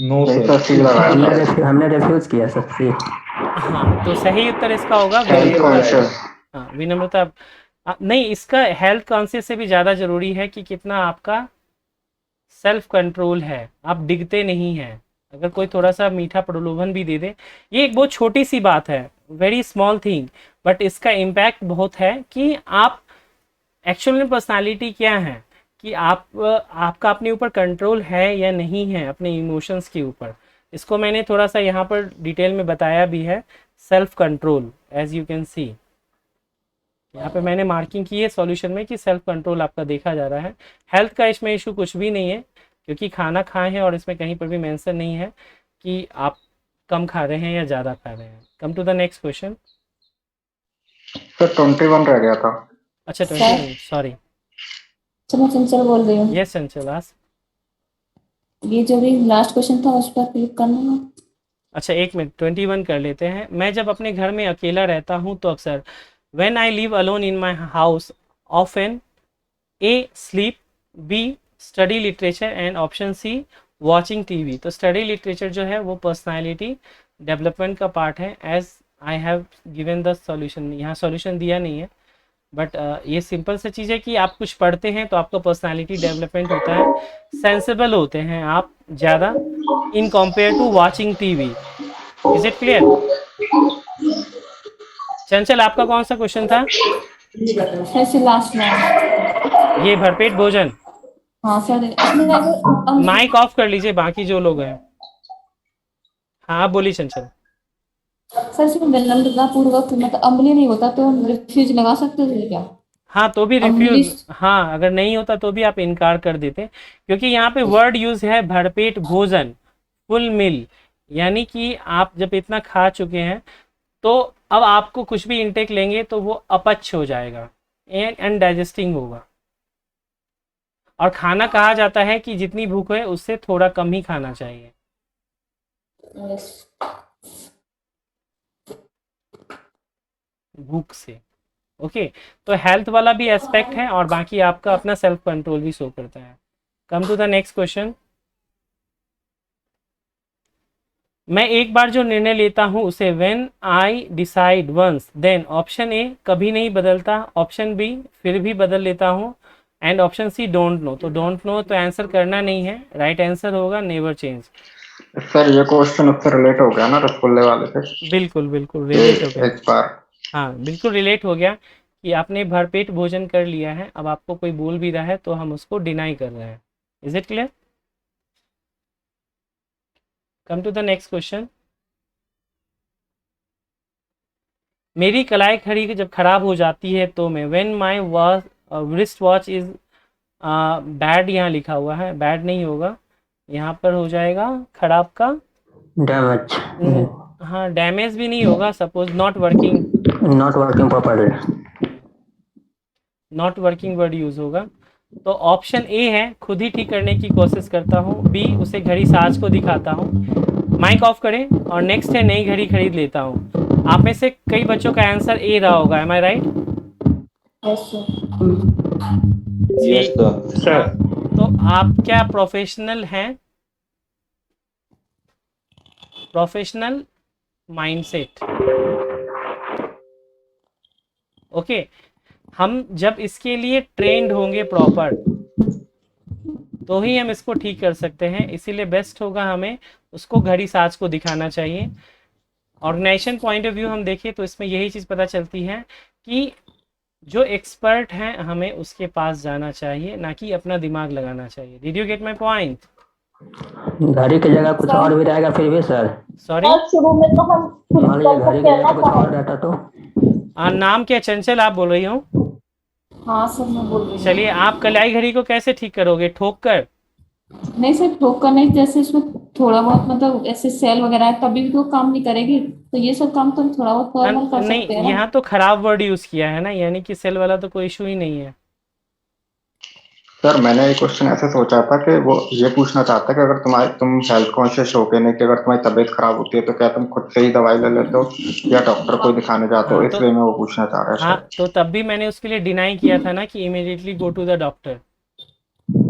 No sir, हमने रिफ्यूज किया सर, सी। हाँ, तो सही उत्तर इसका होगा हाँ, विनम्रता। नहीं, इसका हेल्थ कॉन्शियस से भी ज़्यादा ज़रूरी है कि कितना आपका सेल्फ कंट्रोल है, आप डिगते नहीं हैं। अगर कोई थोड़ा सा मीठा प्रलोभन भी दे दे, ये एक बहुत छोटी सी बात है, वेरी स्मॉल थिंग, बट इसका इम्पैक्ट बहुत है कि आप एक्चुअल में पर्सनालिटी क्या है, कि आपका अपने ऊपर कंट्रोल है या नहीं है अपने इमोशंस के ऊपर। इसको मैंने थोड़ा सा यहाँ पर डिटेल में बताया भी है, self control. As you can see यहाँ पे मैंने मार्किंग की है सॉल्यूशन में कि सेल्फ कंट्रोल आपका देखा जा रहा है। हेल्थ का इसमें इशू कुछ भी नहीं है, क्योंकि खाना खाए हैं और इसमें कहीं पर भी मेंशन नहीं है कि आप कम खा रहे हैं या ज़्यादा खा रहे हैं। Come to the next question. Sir 21 रह गया था। अच्छा 21, सॉरी। मैं चंचल बोल रही हूँ। यस चंचल, आज ये जो भी लास्ट क्वेश्चन था उस पर क्लिक करना है। अच्छा एक मिनट, 21 कर लेते हैं। मैं जब अपने घर में अकेला रहता हूँ तो अक्सर, when I live alone in my house often, A sleep, B study literature, and option C watching TV. तो स्टडी लिटरेचर जो है वो पर्सनालिटी डेवलपमेंट का पार्ट है, as I have given the solution. यहाँ सॉल्यूशन दिया नहीं है, बट ये सिंपल सा चीज़ है कि आप कुछ पढ़ते हैं तो आपका पर्सनालिटी डेवलपमेंट होता है, सेंसिबल होते हैं आप ज़्यादा in compare to watching TV. Is it clear? Chanchal, आपका कौन सा क्वेश्चन था? लास्ट में ये भरपेट भोजन। हाँ सर, माइक ऑफ कर लीजिए बाकी जो लोग हैं। हाँ बोलिए चंचल। सर इसमें विनम्रता पूर्वक मतलब अम्लीय नहीं होता तो रिफ्यूज लगा सकते थे क्या? हाँ तो भी रिफ्यूज, हाँ अगर नहीं होता तो भी आप इनकार कर देते, क्योंकि यहाँ पे वर्ड यूज है भरपेट भोजन, फुल मील, यानी कि आप जब इतना खा चुके हैं तो अब आपको कुछ भी इनटेक लेंगे तो वो अपच हो जाएगा, अनडाइजेस्टिंग होगा। और खाना कहा जाता है कि जितनी भूख है उससे थोड़ा कम ही खाना चाहिए। भूख से। ओके, तो हेल्थ वाला भी एस्पेक्ट है और बाकी आपका अपना सेल्फ कंट्रोल भी शो करता है। Come to the next question. मैं एक बार जो निर्णय लेता हूं उसे when I decide once then, option A कभी नहीं बदलता, ऑप्शन बी फिर भी बदल लेता हूं, and option C don't know. तो डोंट नो तो आंसर करना नहीं है, राइट आंसर होगा नेवर चेंज। सर ये क्वेश्चन उससे रिलेट हो गया ना रसगुल्ले वाले से? बिल्कुल बिल्कुल रिलेट हो गया। एक बार हाँ बिल्कुल रिलेट हो गया कि आपने भरपेट भोजन कर लिया है, अब आपको कोई बोल भी रहा है तो हम उसको डिनाई कर रहे हैं। Is it clear? Come to the next question. मेरी कलाई घड़ी जब खराब हो जाती है तो मैं when my wrist watch is bad, यहाँ लिखा हुआ है, बैड नहीं होगा, यहाँ पर हो जाएगा खराब का डैमेज, हाँ डैमेज भी नहीं होगा, suppose not working, not working properly, not working word use होगा। तो ऑप्शन ए है खुद ही ठीक करने की कोशिश करता हूँ, बी उसे घड़ी साज को दिखाता हूँ, माइक ऑफ करें, और नेक्स्ट है नई घड़ी खरीद लेता हूँ। आप में से कई बच्चों का आंसर ए रहा होगा, M I right? Yes sir. तो आप क्या प्रोफेशनल हैं? Professional mindset. ओके, हम जब इसके लिए ट्रेंड होंगे प्रॉपर तो ही हम इसको ठीक कर सकते हैं, इसीलिए बेस्ट होगा हमें उसको घड़ी साज को दिखाना चाहिए। ऑर्गेनाइजेशन पॉइंट ऑफ व्यू हम देखें तो इसमें यही चीज़ पता चलती है कि जो एक्सपर्ट हैं हमें उसके पास जाना चाहिए, ना कि अपना दिमाग लगाना चाहिए। Did you gate my point? घड़ी की जगह कुछ और भी रहेगा फिर भी सर? सॉरी, शुरू में तो हम मान लीजिए घड़ी की जगह कुछ और रहता तो? नाम क्या चंचल आप बोल रही हो? हाँ सर मैं बोल रही हूँ। चलिए, आप कलाई घड़ी को कैसे ठीक करोगे? ठोक कर? नहीं सर ठोक कर नहीं, जैसे इसमें थोड़ा बहुत मतलब ऐसे सेल वगैरह है तभी भी तो काम नहीं करेगी, तो ये सब काम तो हम थोड़ा बहुत नॉर्मल कर सकते हैं नहीं, ना। यहाँ तो खराब वर्ड यूज किया है ना, यानी कि सेल वाला तो कोई इशू ही नहीं है। सर मैंने एक क्वेश्चन ऐसे सोचा था कि वो ये पूछना चाहता है कि अगर तुम हेल्थ कॉन्शियस हो के नहीं, कि अगर तुम्हारी तबीयत खराब होती है तो क्या तुम खुद से ही दवाई ले लेते हो या डॉक्टर को दिखाने जाते हो? इसलिए मैं वो पूछना चाह रहा है। हाँ, तो तब भी मैंने उसके लिए डिनाई किया था ना कि immediately go to the doctor.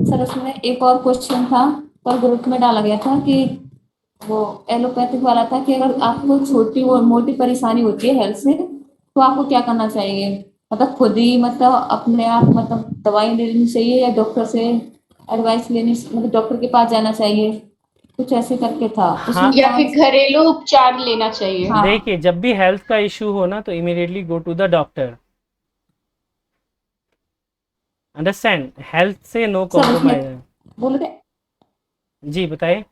Sir उसमें एक और क्वेश्चन था पर ग्रुप में डाला गया था कि वो एलोपैथिक वाला था कि अगर आपको छोटी और मोटी परेशानी होती है हेल्थ से तो आपको क्या करना चाहिए, मतलब खुद ही मतलब अपने आप मतलब दवाई लेनी चाहिए या डॉक्टर से एडवाइस लेनी, मतलब डॉक्टर के पास जाना चाहिए, कुछ ऐसे करके था। हाँ, या फिर घरेलू उपचार लेना चाहिए। हाँ। देखिए, जब भी हेल्थ का इशू हो ना तो immediately go to the doctor. Understand? Health से नो कॉम्प्रोमाइज है। बोल रहे जी बताइए।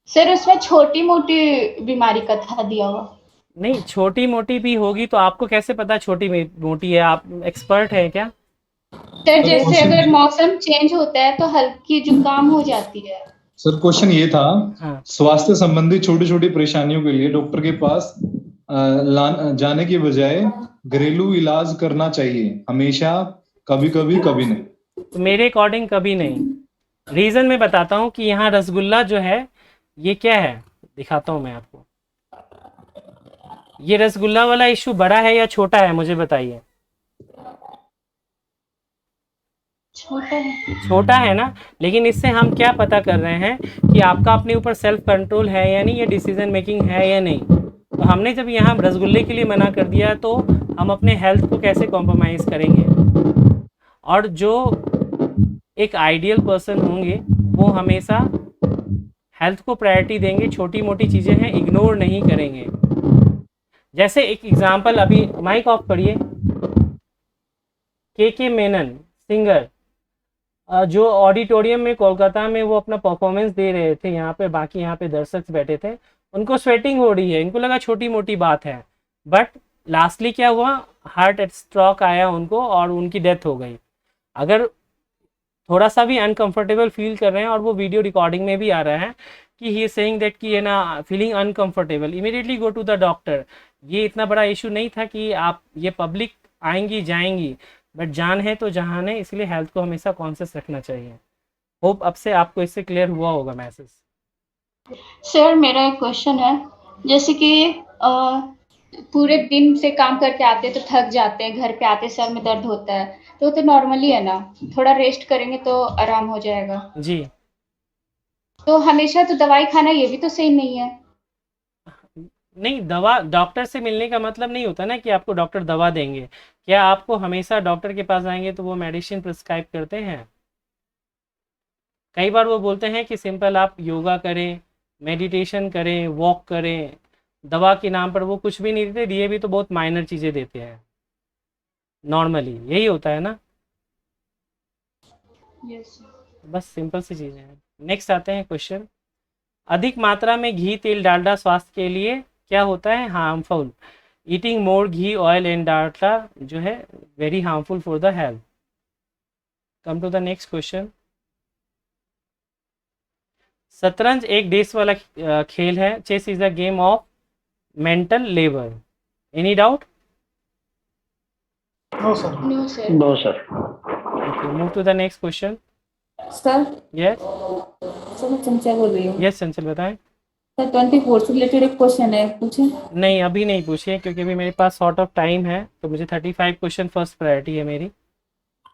सर उसमें छोटी मोटी बीमारी का था दिया हुआ। नहीं, छोटी मोटी भी होगी तो आपको कैसे पता छोटी मोटी है? आप एक्सपर्ट हैं क्या? सर जैसे अगर मौसम चेंज होता है तो हल्की जुकाम हो जाती है। सर क्वेश्चन ये था, हाँ। स्वास्थ्य संबंधी छोटी छोटी परेशानियों के लिए डॉक्टर के पास जाने की बजाय घरेलू इलाज करना चाहिए हमेशा, कभी कभी कभी नहीं? तो मेरे अकॉर्डिंग कभी नहीं। रीज़न मैं बताता हूँ कि यहाँ रसगुल्ला जो है ये क्या है, दिखाता हूँ मैं आपको। ये रसगुल्ला वाला इशू बड़ा है या छोटा है, मुझे बताइए। छोटा है ना, लेकिन इससे हम क्या पता कर रहे हैं कि आपका अपने ऊपर सेल्फ कंट्रोल है या नहीं, ये डिसीजन मेकिंग है या नहीं। तो हमने जब यहाँ रसगुल्ले के लिए मना कर दिया तो हम अपने हेल्थ को कैसे कॉम्प्रोमाइज़ करेंगे? और जो एक आइडियल पर्सन होंगे वो हमेशा हेल्थ को प्रायोरिटी देंगे, छोटी मोटी चीज़ें हैं इग्नोर नहीं करेंगे। जैसे एक एग्जांपल, अभी माइक ऑफ करिए, के मेनन सिंगर जो ऑडिटोरियम में कोलकाता में वो अपना परफॉर्मेंस दे रहे थे, यहाँ पे बाकी यहाँ पे दर्शक बैठे थे, उनको स्वेटिंग हो रही है, इनको लगा छोटी मोटी बात है, बट लास्टली क्या हुआ, हार्ट स्ट्रोक आया उनको और उनकी डेथ हो गई। अगर थोड़ा सा भी अनकंफर्टेबल फील कर रहे हैं, और वो वीडियो रिकॉर्डिंग में भी आ रहा है कि ही इज सेइंग दैट कि ये ना feeling uncomfortable, immediately go to the doctor. ये इतना बड़ा इशू नहीं था कि आप, ये पब्लिक आएंगी जाएंगी, बट जान है तो जहान है, इसलिए हेल्थ को हमेशा कॉन्शियस रखना चाहिए। होप अब से आपको इससे क्लियर हुआ होगा मैसेज। सर मेरा एक क्वेश्चन है, जैसे कि पूरे दिन से काम करके आते तो थक जाते हैं, घर पे आते सर में दर्द होता है, तो नॉर्मली है ना, थोड़ा रेस्ट करेंगे तो आराम हो जाएगा। जी। तो हमेशा तो दवाई खाना ये भी तो सही नहीं है। नहीं, दवा डॉक्टर से मिलने का मतलब नहीं होता ना कि आपको डॉक्टर दवा देंगे। क्या आपको हमेशा डॉक्टर के पास आएंगे तो वो मेडिसिन प्रिस्क्राइब करते हैं? कई बार वो बोलते हैं कि सिंपल आप योगा करें, मेडिटेशन करें, वॉक करें। दवा के नाम पर वो कुछ भी नहीं देते, दिए भी तो बहुत माइनर चीज़ें देते हैं। नॉर्मली यही होता है ना। यस। बस सिंपल सी चीज़ें हैं। नेक्स्ट आते हैं क्वेश्चन। अधिक मात्रा में घी, तेल, डालडा स्वास्थ्य के लिए क्या होता है? Harmful. Eating more ghee, oil and Dalda जो है very harmful for the health. Come to the next question. शतरंज एक देश वाला खेल है। Chess is a game of mental labour. Any doubt? No sir. No sir. No sir. Okay, move to the next question. Sir yes sir मैं चंचल बोल रही हूँ। यस चंचल बताएं। सर 24 से रिलेटेड एक क्वेश्चन है, पूछे? नहीं, अभी नहीं पूछिए, क्योंकि अभी मेरे पास शॉर्ट ऑफ टाइम है, तो मुझे 35 क्वेश्चन फर्स्ट प्रायोरिटी है मेरी।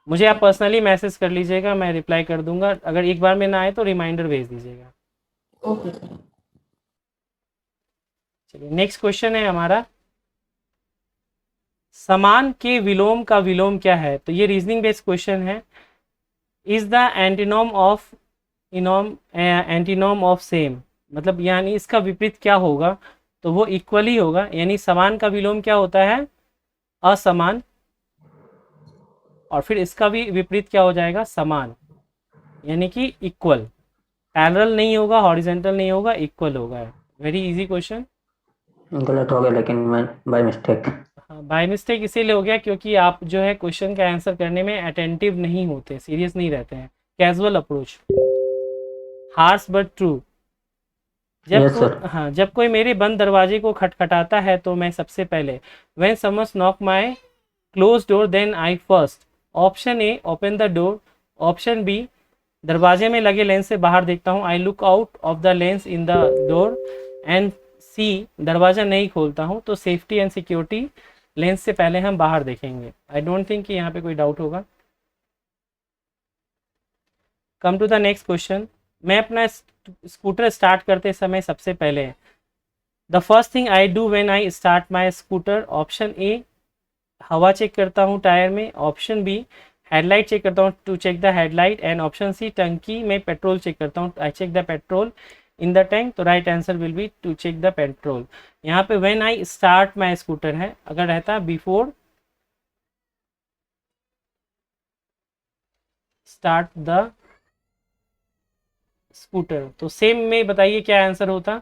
मुझे आप पर्सनली मैसेज कर लीजिएगा, मैं रिप्लाई कर दूंगा। अगर एक बार में ना आए तो रिमाइंडर भेज दीजिएगा। ओके। चलिए, नेक्स्ट क्वेश्चन है हमारा, समान के विलोम का विलोम क्या है? तो ये रीजनिंग बेस्ड क्वेश्चन है। इज द एंटीनोम ऑफ सेम, मतलब यानी इसका विपरीत क्या होगा? तो वो इक्वल ही होगा। यानी समान का विलोम क्या होता है? असमान। और फिर इसका भी विपरीत क्या हो जाएगा? समान, यानी कि इक्वल। पैरेलल नहीं होगा, हॉरिजॉन्टल नहीं होगा, इक्वल होगा। Very easy question. गलत हो गया लेकिन मैं बाय मिस्टेक। बाय मिस्टेक इसीलिए हो गया क्योंकि आप जो है क्वेश्चन का आंसर करने में अटेंटिव नहीं होते, सीरियस नहीं रहते हैं, casual approach. Harsh but true. जब कोई मेरे बंद दरवाजे को खटखटाता है तो मैं सबसे पहले, when someone knock my close door then I first. Option A, open the door. Option B, दरवाजे में लगे लेंस से बाहर देखता हूँ, I look out of the lens in the door. And C, दरवाज़ा नहीं खोलता हूँ। तो सेफ्टी एंड सिक्योरिटी, लेंस से पहले हम बाहर देखेंगे। आई डोंट थिंक कि यहाँ पे कोई डाउट होगा। Come to the next question. मैं अपना स्कूटर स्टार्ट करते समय सबसे पहले, the first thing I do when I start my scooter. Option A, हवा चेक करता हूँ टायर में। ऑप्शन बी, हेडलाइट चेक करता हूँ to check the headlight. And option C, टंकी में पेट्रोल चेक करता हूँ, I check the petrol in the tank. तो right answer will be to check the petrol. यहाँ पे when I start my scooter है, अगर रहता बिफोर स्टार्ट द स्कूटर, तो सेम में बताइए क्या आंसर होता?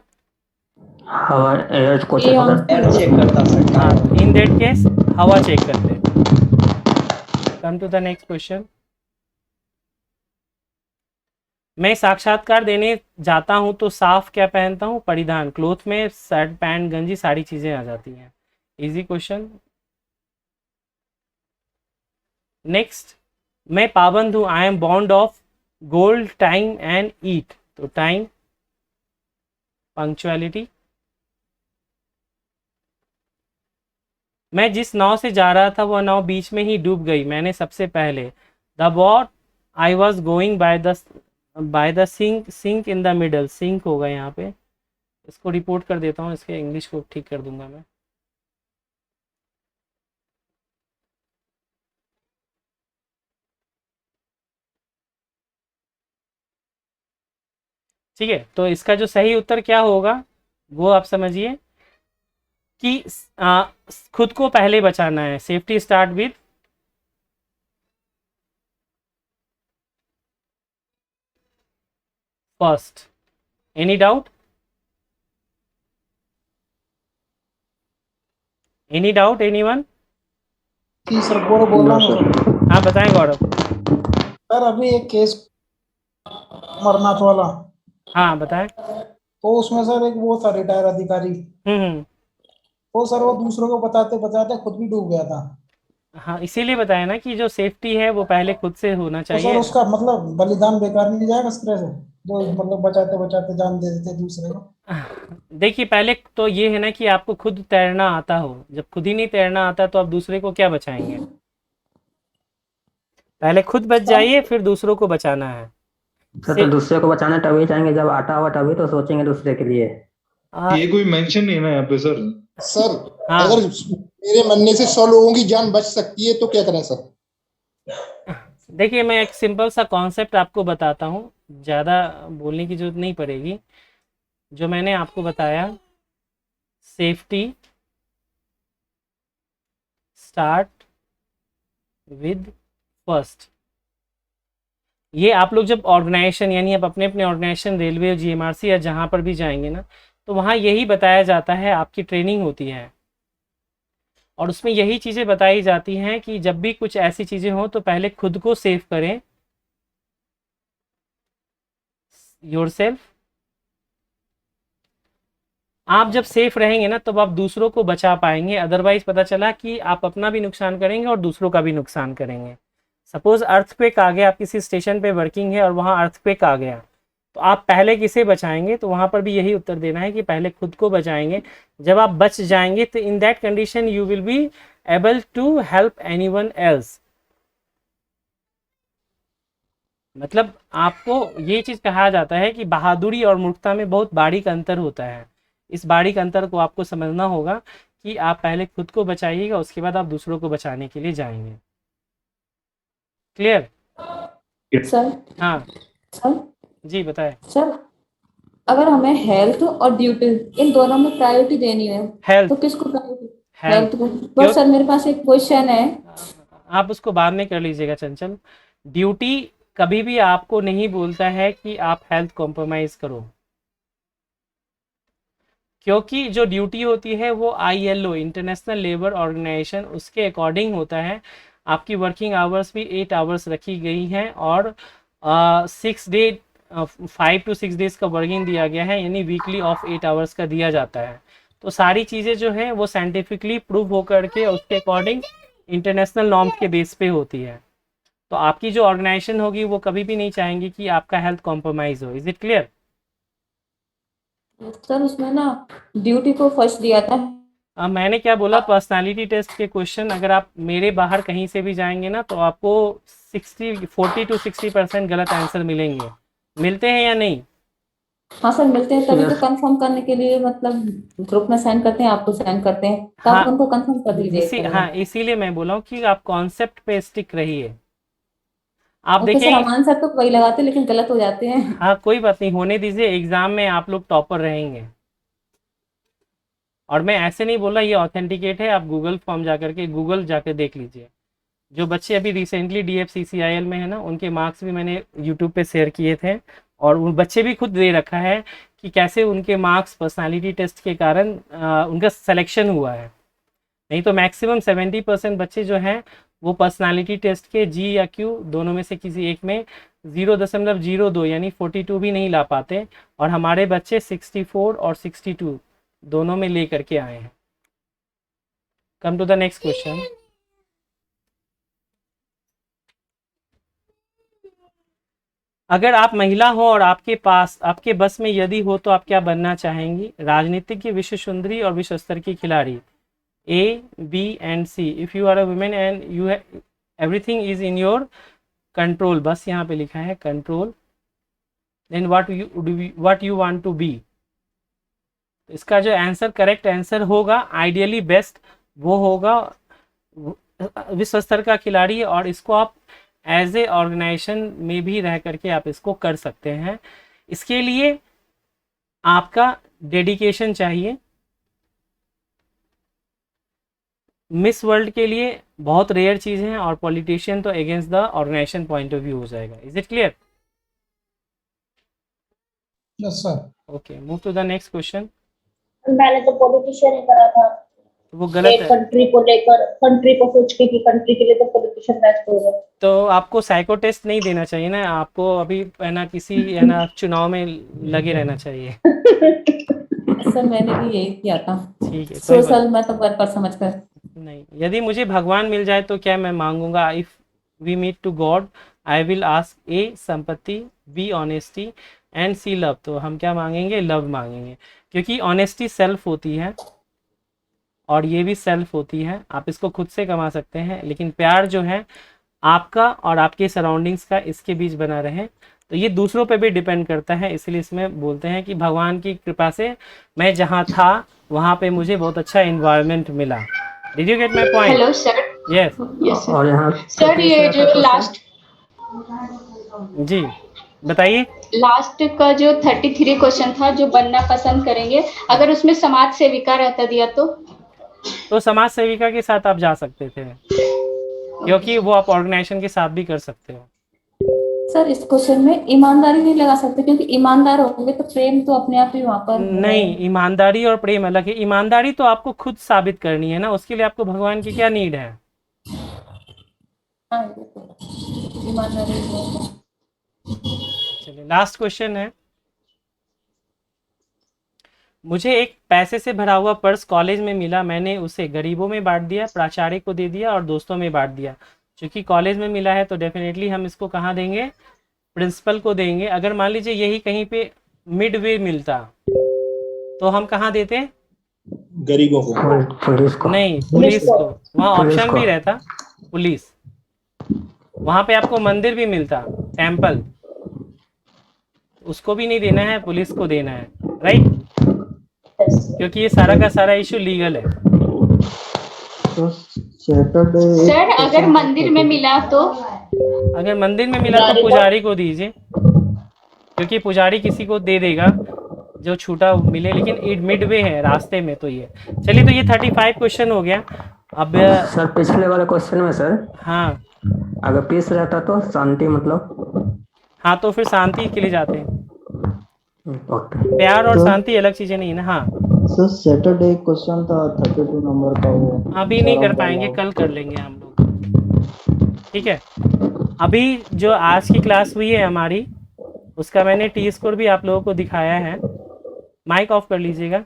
हवा एयर को चेक एयर चेक करता सर। हाँ, इन दैट केस हवा चेक करते। कम टू द नेक्स्ट क्वेश्चन। मैं साक्षात्कार देने जाता हूं तो साफ क्या पहनता हूं? परिधान। क्लोथ में शर्ट, पैंट, गंजी, सारी चीजें आ जाती हैं। Easy question. नेक्स्ट, मैं पाबंद हूं, I am Bond of gold, time and eat. तो टाइम, पंक्चुअलिटी। मैं जिस नाव से जा रहा था वह नाव बीच में ही डूब गई, मैंने सबसे पहले, the boat I was going by the sink in the middle. Sink होगा यहाँ पे, इसको रिपोर्ट कर देता हूँ, इसके इंग्लिश को ठीक कर दूंगा मैं। ठीक है, तो इसका जो सही उत्तर क्या होगा वो आप समझिए कि खुद को पहले बचाना है। Safety start with first. Any doubt? Any doubt anyone? जी सर, गौरव बोल रहा हूँ सर। हाँ बताएं गौरव। सर अभी एक केस अमरनाथ वाला, हाँ बताएं। तो उसमें सर एक वो था रिटायर अधिकारी, तो सर वो दूसरों को बताते बताते खुद भी डूब गया था। हाँ, इसीलिए बताया ना कि जो सेफ्टी है वो पहले खुद से होना तो सर चाहिए। उसका मतलब बलिदान बेकार नहीं जाएगा इस तरह से, जो मतलब बचाते बचाते जान दे देते दूसरे को? देखिए पहले तो ये है ना कि आपको खुद तैरना आता हो। जब खुद ही नहीं तैरना आता तो आप दूसरे को क्या बचाएंगे? पहले खुद बच जाइए, फिर दूसरों को बचाना है। सर तो दूसरे को बचाना तभी चाहेंगे जब आटा हुआ, तभी तो सोचेंगे दूसरे के लिए। ये कोई मेंशन नहीं है ना यहाँ पे सर। सर हाँ। अगर मेरे मरने से 100 लोगों की जान बच सकती है तो क्या करें सर? देखिए मैं एक सिंपल सा कॉन्सेप्ट आपको बताता हूँ, ज़्यादा बोलने की जरूरत नहीं पड़ेगी। जो मैंने आपको बताया, सेफ्टी स्टार्ट विद फर्स्ट। ये आप लोग जब ऑर्गेनाइजेशन, यानी आप अपने अपने ऑर्गेनाइजेशन, रेलवे, जीएमआरसी या जहाँ पर भी जाएंगे ना, तो वहाँ यही बताया जाता है, आपकी ट्रेनिंग होती है और उसमें यही चीज़ें बताई जाती हैं कि जब भी कुछ ऐसी चीज़ें हों तो पहले खुद को सेव करें, योरसेल्फ। आप जब सेफ रहेंगे ना तब आप दूसरों को बचा पाएंगे, अदरवाइज पता चला कि आप अपना भी नुकसान करेंगे और दूसरों का भी नुकसान करेंगे। सपोज अर्थक्वेक आ गया, आप किसी स्टेशन पे वर्किंग है और वहाँ अर्थक्वेक आ गया, तो आप पहले किसे बचाएंगे? तो वहाँ पर भी यही उत्तर देना है कि पहले खुद को बचाएंगे। जब आप बच जाएंगे तो in that condition you will be able to help anyone else. मतलब आपको ये चीज़ कहा जाता है कि बहादुरी और मूर्खता में बहुत बारीक अंतर होता है। इस बारीक अंतर को आपको समझना होगा कि आप पहले खुद को बचाइएगा, उसके बाद आप दूसरों को बचाने के लिए जाएंगे। क्लियर? सर हाँ सर जी बताएं। सर अगर हमें हेल्थ और ड्यूटी इन दोनों में प्रायोरिटी देनी है हेल्थ, तो किसको प्रायोरिटी? हेल्थ हेल्थ को। पर सर मेरे पास एक क्वेश्चन है। आप उसको बाद में कर लीजिएगा चंचल। ड्यूटी कभी भी आपको नहीं बोलता है कि आप हेल्थ कॉम्प्रोमाइज़ करो, क्योंकि जो ड्यूटी होती है वो ILO, इंटरनेशनल लेबर ऑर्गेनाइजेशन, उसके अकॉर्डिंग होता है। आपकी वर्किंग आवर्स भी 8 आवर्स रखी गई हैं और 6 डे 5 to 6 डेज़ का वर्किंग दिया गया है, यानी वीकली ऑफ 8 आवर्स का दिया जाता है। तो सारी चीज़ें जो हैं वो साइंटिफिकली प्रूव होकर के उसके अकॉर्डिंग इंटरनेशनल नॉर्म्स के बेस पे होती है। तो आपकी जो ऑर्गेनाइजेशन होगी वो कभी भी नहीं चाहेंगी कि आपका हेल्थ कॉम्प्रोमाइज़ हो। Is it clear? सर उसमें ना ड्यूटी को फर्स्ट दिया था। मैंने क्या बोला, पर्सनालिटी टेस्ट के क्वेश्चन अगर आप मेरे बाहर कहीं से भी जाएंगे ना तो आपको 40 to 60% गलत आंसर मिलेंगे। मिलते हैं या नहीं? हाँ सर मिलते हैं, तभी तो कंफर्म करने के लिए मतलब ग्रुप में सेंड करते हैं, आपको सेंड करते हैं, तो आप उनको कंफर्म कर दीजिए। हाँ इसीलिए मैं बोला हूँ कि आप कॉन्सेप्ट पे स्टिक रहिए। आप ओके सर, देखेंगे। हम आंसर तो वही लगाते हैं लेकिन गलत हो जाते हैं। हाँ कोई बात नहीं, होने दीजिए, एग्जाम में आप लोग टॉपर रहेंगे। और मैं ऐसे नहीं बोला, ये ऑथेंटिकेट है, आप गूगल फॉर्म गूगल जाकर देख लीजिए। जो बच्चे अभी रिसेंटली DFCCIL में है ना, उनके मार्क्स भी मैंने यूट्यूब पे शेयर किए थे और उन बच्चे भी खुद दे रखा है कि कैसे उनके मार्क्स पर्सनालिटी टेस्ट के कारण उनका सिलेक्शन हुआ है। नहीं तो मैक्सिमम 70% बच्चे जो हैं वो पर्सनालिटी टेस्ट के G या Q दोनों में से किसी एक में 0.02 यानी 42 भी नहीं ला पाते, और हमारे बच्चे 64 और 62 दोनों में ले करके आए हैं। Come to the next question. अगर आप महिला हो और आपके बस में यदि हो तो आप क्या बनना चाहेंगी? राजनीतिज्ञ, विश्व सुंदरी और विश्व स्तर की खिलाड़ी। A, B and C. If you are a woman and everything is in your control, बस यहाँ पे लिखा है control, then what you want to be? इसका जो आंसर, करेक्ट आंसर होगा, आइडियली बेस्ट वो होगा विश्व स्तर का खिलाड़ी, और इसको आप एज ए ऑर्गेनाइजेशन में भी रह करके आप इसको कर सकते हैं। इसके लिए आपका डेडिकेशन चाहिए। मिस वर्ल्ड के लिए बहुत रेयर चीज़ है, और पॉलिटिशियन तो against the organisation point of view हो जाएगा। Is it clear? Yes sir. Okay, move to the next question. मैंने तो पॉलिटिशियन ही करा था, वो गलत है। कंट्री को लेकर, कंट्री को सोच के कि कंट्री के लिए तो पॉलिटिशियन बेस्ट होगा। तो आपको साइको टेस्ट नहीं देना चाहिए ना, आपको अभी है ना किसी है ना चुनाव में लगे रहना चाहिए। सर मैंने भी यही किया था। ठीक है, सोशल में तो वर्कर समझकर। नहीं, यदि मुझे भगवान मिल जाए तो क्या मैं मांगूंगा? If we meet to God I will ask A, संपत्ति, B, honesty, and C love, तो हम क्या मांगेंगे, लव मांगेंगे, क्योंकि ऑनेस्टी सेल्फ होती है और ये भी सेल्फ होती है। आप इसको खुद से कमा सकते हैं, लेकिन प्यार जो है आपका और आपके सराउंडिंग्स का, इसके बीच बना रहे। तो ये दूसरों पे भी डिपेंड करता है, इसलिए इसमें बोलते हैं कि भगवान की कृपा से मैं जहाँ था वहाँ पे मुझे बहुत अच्छा एनवायरनमेंट मिला। Did you gate my point? Hello sir. Yes. Yes और यहाँ सर, ये जो लास्ट जी बताइए। लास्ट का जो 33 क्वेश्चन था, जो बनना पसंद करेंगे, अगर उसमें समाज सेविका रहता दिया तो समाज सेविका के साथ आप जा सकते थे, क्योंकि वो आप ऑर्गेनाइजेशन के साथ भी कर सकते हो। सर इस क्वेश्चन में ईमानदारी नहीं लगा सकते, क्योंकि ईमानदार होंगे तो प्रेम तो अपने आप ही वहाँ पर नहीं, ईमानदारी और प्रेम अलग है। ईमानदारी तो आपको खुद साबित करनी है ना, उसके लिए आपको भगवान की क्या नीड है? हाँ, ईमानदारी। चलिए लास्ट क्वेश्चन है। मुझे एक पैसे से भरा हुआ पर्स कॉलेज में मिला, मैंने उसे गरीबों में बांट दिया, प्राचार्य को दे दिया और दोस्तों में बांट दिया। क्योंकि कॉलेज में मिला है तो डेफिनेटली हम इसको कहाँ देंगे, प्रिंसिपल को देंगे। अगर मान लीजिए यही कहीं पे मिड वे मिलता तो हम कहाँ देते? गरीबों को। पुलिस को। नहीं, पुलिस को। वहाँ पुलिस ऑप्शन को। भी रहता पुलिस। वहाँ पे आपको मंदिर भी मिलता, टेम्पल, उसको भी नहीं देना है, पुलिस को देना है, राइट? क्योंकि ये सारा का सारा इशू लीगल है। तो सैटरडे सर अगर मंदिर में मिला तो? अगर मंदिर में मिला तो पुजारी को दीजिए, क्योंकि पुजारी किसी को दे देगा जो छूटा मिले, लेकिन मिड वे है रास्ते में। तो ये चलिए, तो ये 35 क्वेश्चन हो गया। अब सर पिछले वाले क्वेश्चन में सर, हाँ, अगर पीस रहता तो शांति मतलब, हाँ तो फिर शांति के लिए जाते हैं। ओके। प्यार और तो- शांति अलग चीजें नहीं है ना। हाँ सर सैटरडे क्वेश्चन था 32 नंबर का, वो अभी नहीं कर पाएंगे, कल कर लेंगे हम लोग, ठीक है? अभी जो आज की क्लास हुई है हमारी, उसका मैंने टी स्कोर भी आप लोगों को दिखाया है। माइक ऑफ कर लीजिएगा।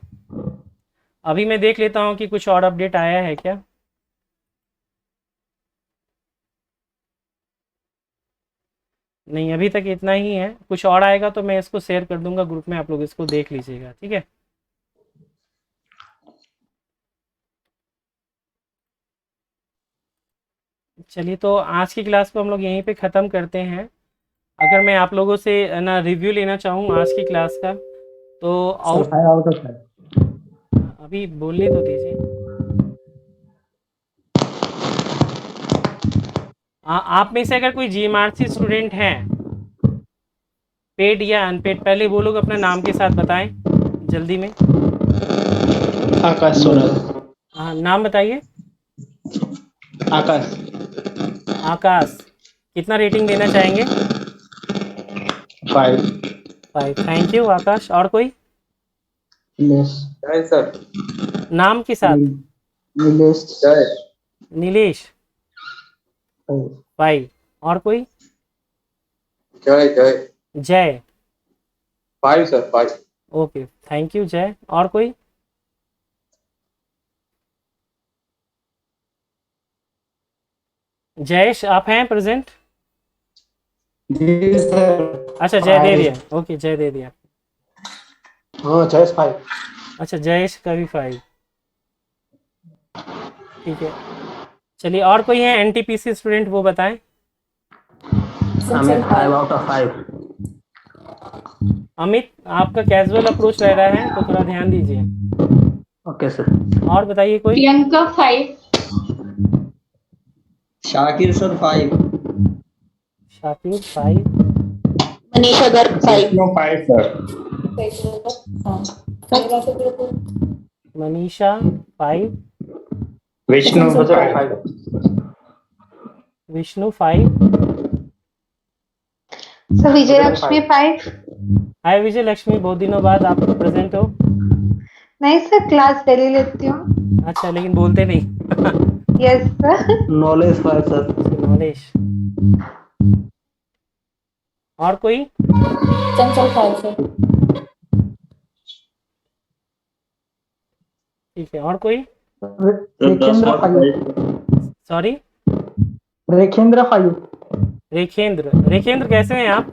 अभी मैं देख लेता हूँ कि कुछ और अपडेट आया है क्या। नहीं, अभी तक इतना ही है। कुछ और आएगा तो मैं इसको शेयर कर दूंगा ग्रुप में, आप लोग इसको देख लीजिएगा, ठीक है? चलिए, तो आज की क्लास को हम लोग यहीं पे ख़त्म करते हैं। अगर मैं आप लोगों से ना रिव्यू लेना चाहूँ आज की क्लास का, तो अभी बोलने तो दीजिए। आप में से अगर कोई जीएमआरसी स्टूडेंट है, पेड या अनपेड, पहले वो लोग अपना नाम के साथ बताएं जल्दी में। आकाश सोनल। हाँ, नाम बताइए। आकाश। आकाश। कितना रेटिंग देना चाहेंगे? 5। थैंक यू आकाश। और कोई सर। नाम के साथ? नीलेश 5। और कोई? जय 5 सर 5। ओके, थैंक यू जय। और कोई? जयेश आप हैं प्रेजेंट? जी सर। अच्छा, जय दे दिया। ओके, जय दे दिया। हाँ जयेश 5। अच्छा, जयेश का भी 5, ठीक है। चलिए, और कोई है एनटीपीसी स्टूडेंट, वो बताएं। हमें 5 आउट ऑफ 5। अमित, आपका कैजुअल अप्रोच रह रहा है तो थोड़ा ध्यान दीजिए। Okay sir. और बताइए कोई। Priyanka 5। Shakir sir 5। Shakir 5। Manisha Garg 5। 5 sir. Manisha 5। Vishnu 5। Vishnu 5। Sir Vijay Lakshmi 5। Hi Vijay Lakshmi, बहुत दिनों बाद आप प्रेजेंट हो। नहीं सर, क्लास डेली लेती हूँ। अच्छा, लेकिन बोलते नहीं। Yes sir. Knowledge 5 sir. Knowledge. और कोई? चंचल 5 सर। ठीक है, और कोई? रेखेंद्र 5। सॉरी, रेखेंद्र 5। रेखेंद्र। रेखेंद्र कैसे हैं आप?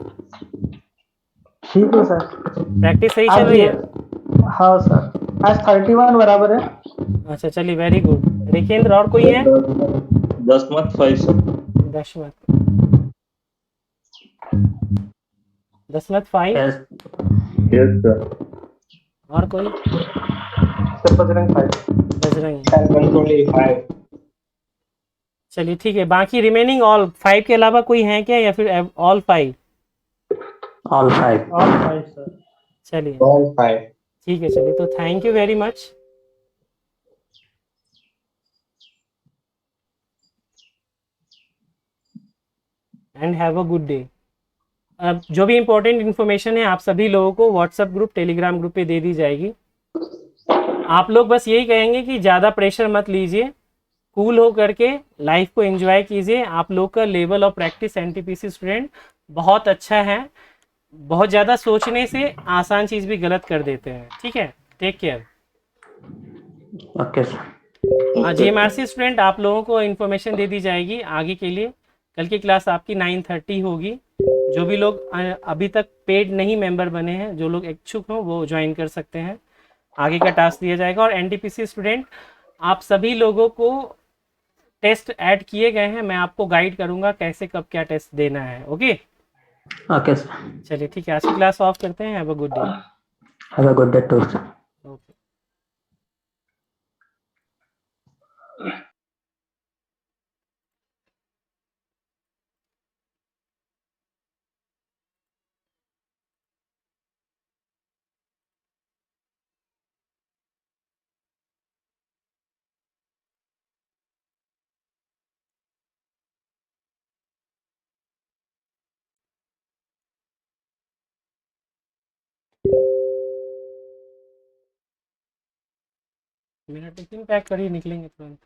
ठीक है सर। प्रैक्टिस सही चल आज रही है? हाँ सर, आज 31 बराबर है। अच्छा चलिए, वेरी गुड। रिकेंद्र, और कोई है? 10.5 सर। 10.5। Yes sir. और कोई? सर बजरंग 5। बजरंग। चलिए ठीक है, बाकी रिमेनिंग ऑल 5 के अलावा कोई है क्या, या फिर ऑल 5? ऑल 5। All 5 sir. चलिए ऑल 5। ठीक है, चलिए तो thank you very much and have a good day. अब जो भी इम्पोर्टेंट इन्फॉर्मेशन है आप सभी लोगों को व्हाट्सएप ग्रुप, टेलीग्राम ग्रुप पे दे दी जाएगी। आप लोग बस यही कहेंगे कि ज़्यादा प्रेशर मत लीजिए, कूल हो करके लाइफ को एंजॉय कीजिए। आप लोग का level of practice NTPC student बहुत अच्छा है। बहुत ज़्यादा सोचने से आसान चीज़ भी गलत कर देते हैं। ठीक है, take care. Okay sir. GMRC student, आप लोगों को इन्फॉर्मेशन दे दी जाएगी आगे के लिए। कल की क्लास आपकी 9:30 होगी। जो भी लोग अभी तक पेड नहीं मेंबर बने हैं, जो लोग इच्छुक हों वो ज्वाइन कर सकते हैं। आगे का टास्क दिया जाएगा। और एनटीपीसी स्टूडेंट, आप सभी लोगों को टेस्ट ऐड किए गए हैं, मैं आपको गाइड करूंगा कैसे कब क्या टेस्ट देना है। Okay okay sir. चलिए ठीक है, आज की क्लास ऑफ करते हैं। Have a good day. Have a good day too sir. Okay. मेरा टिफिन पैक करिए, निकलेंगे तुरंत।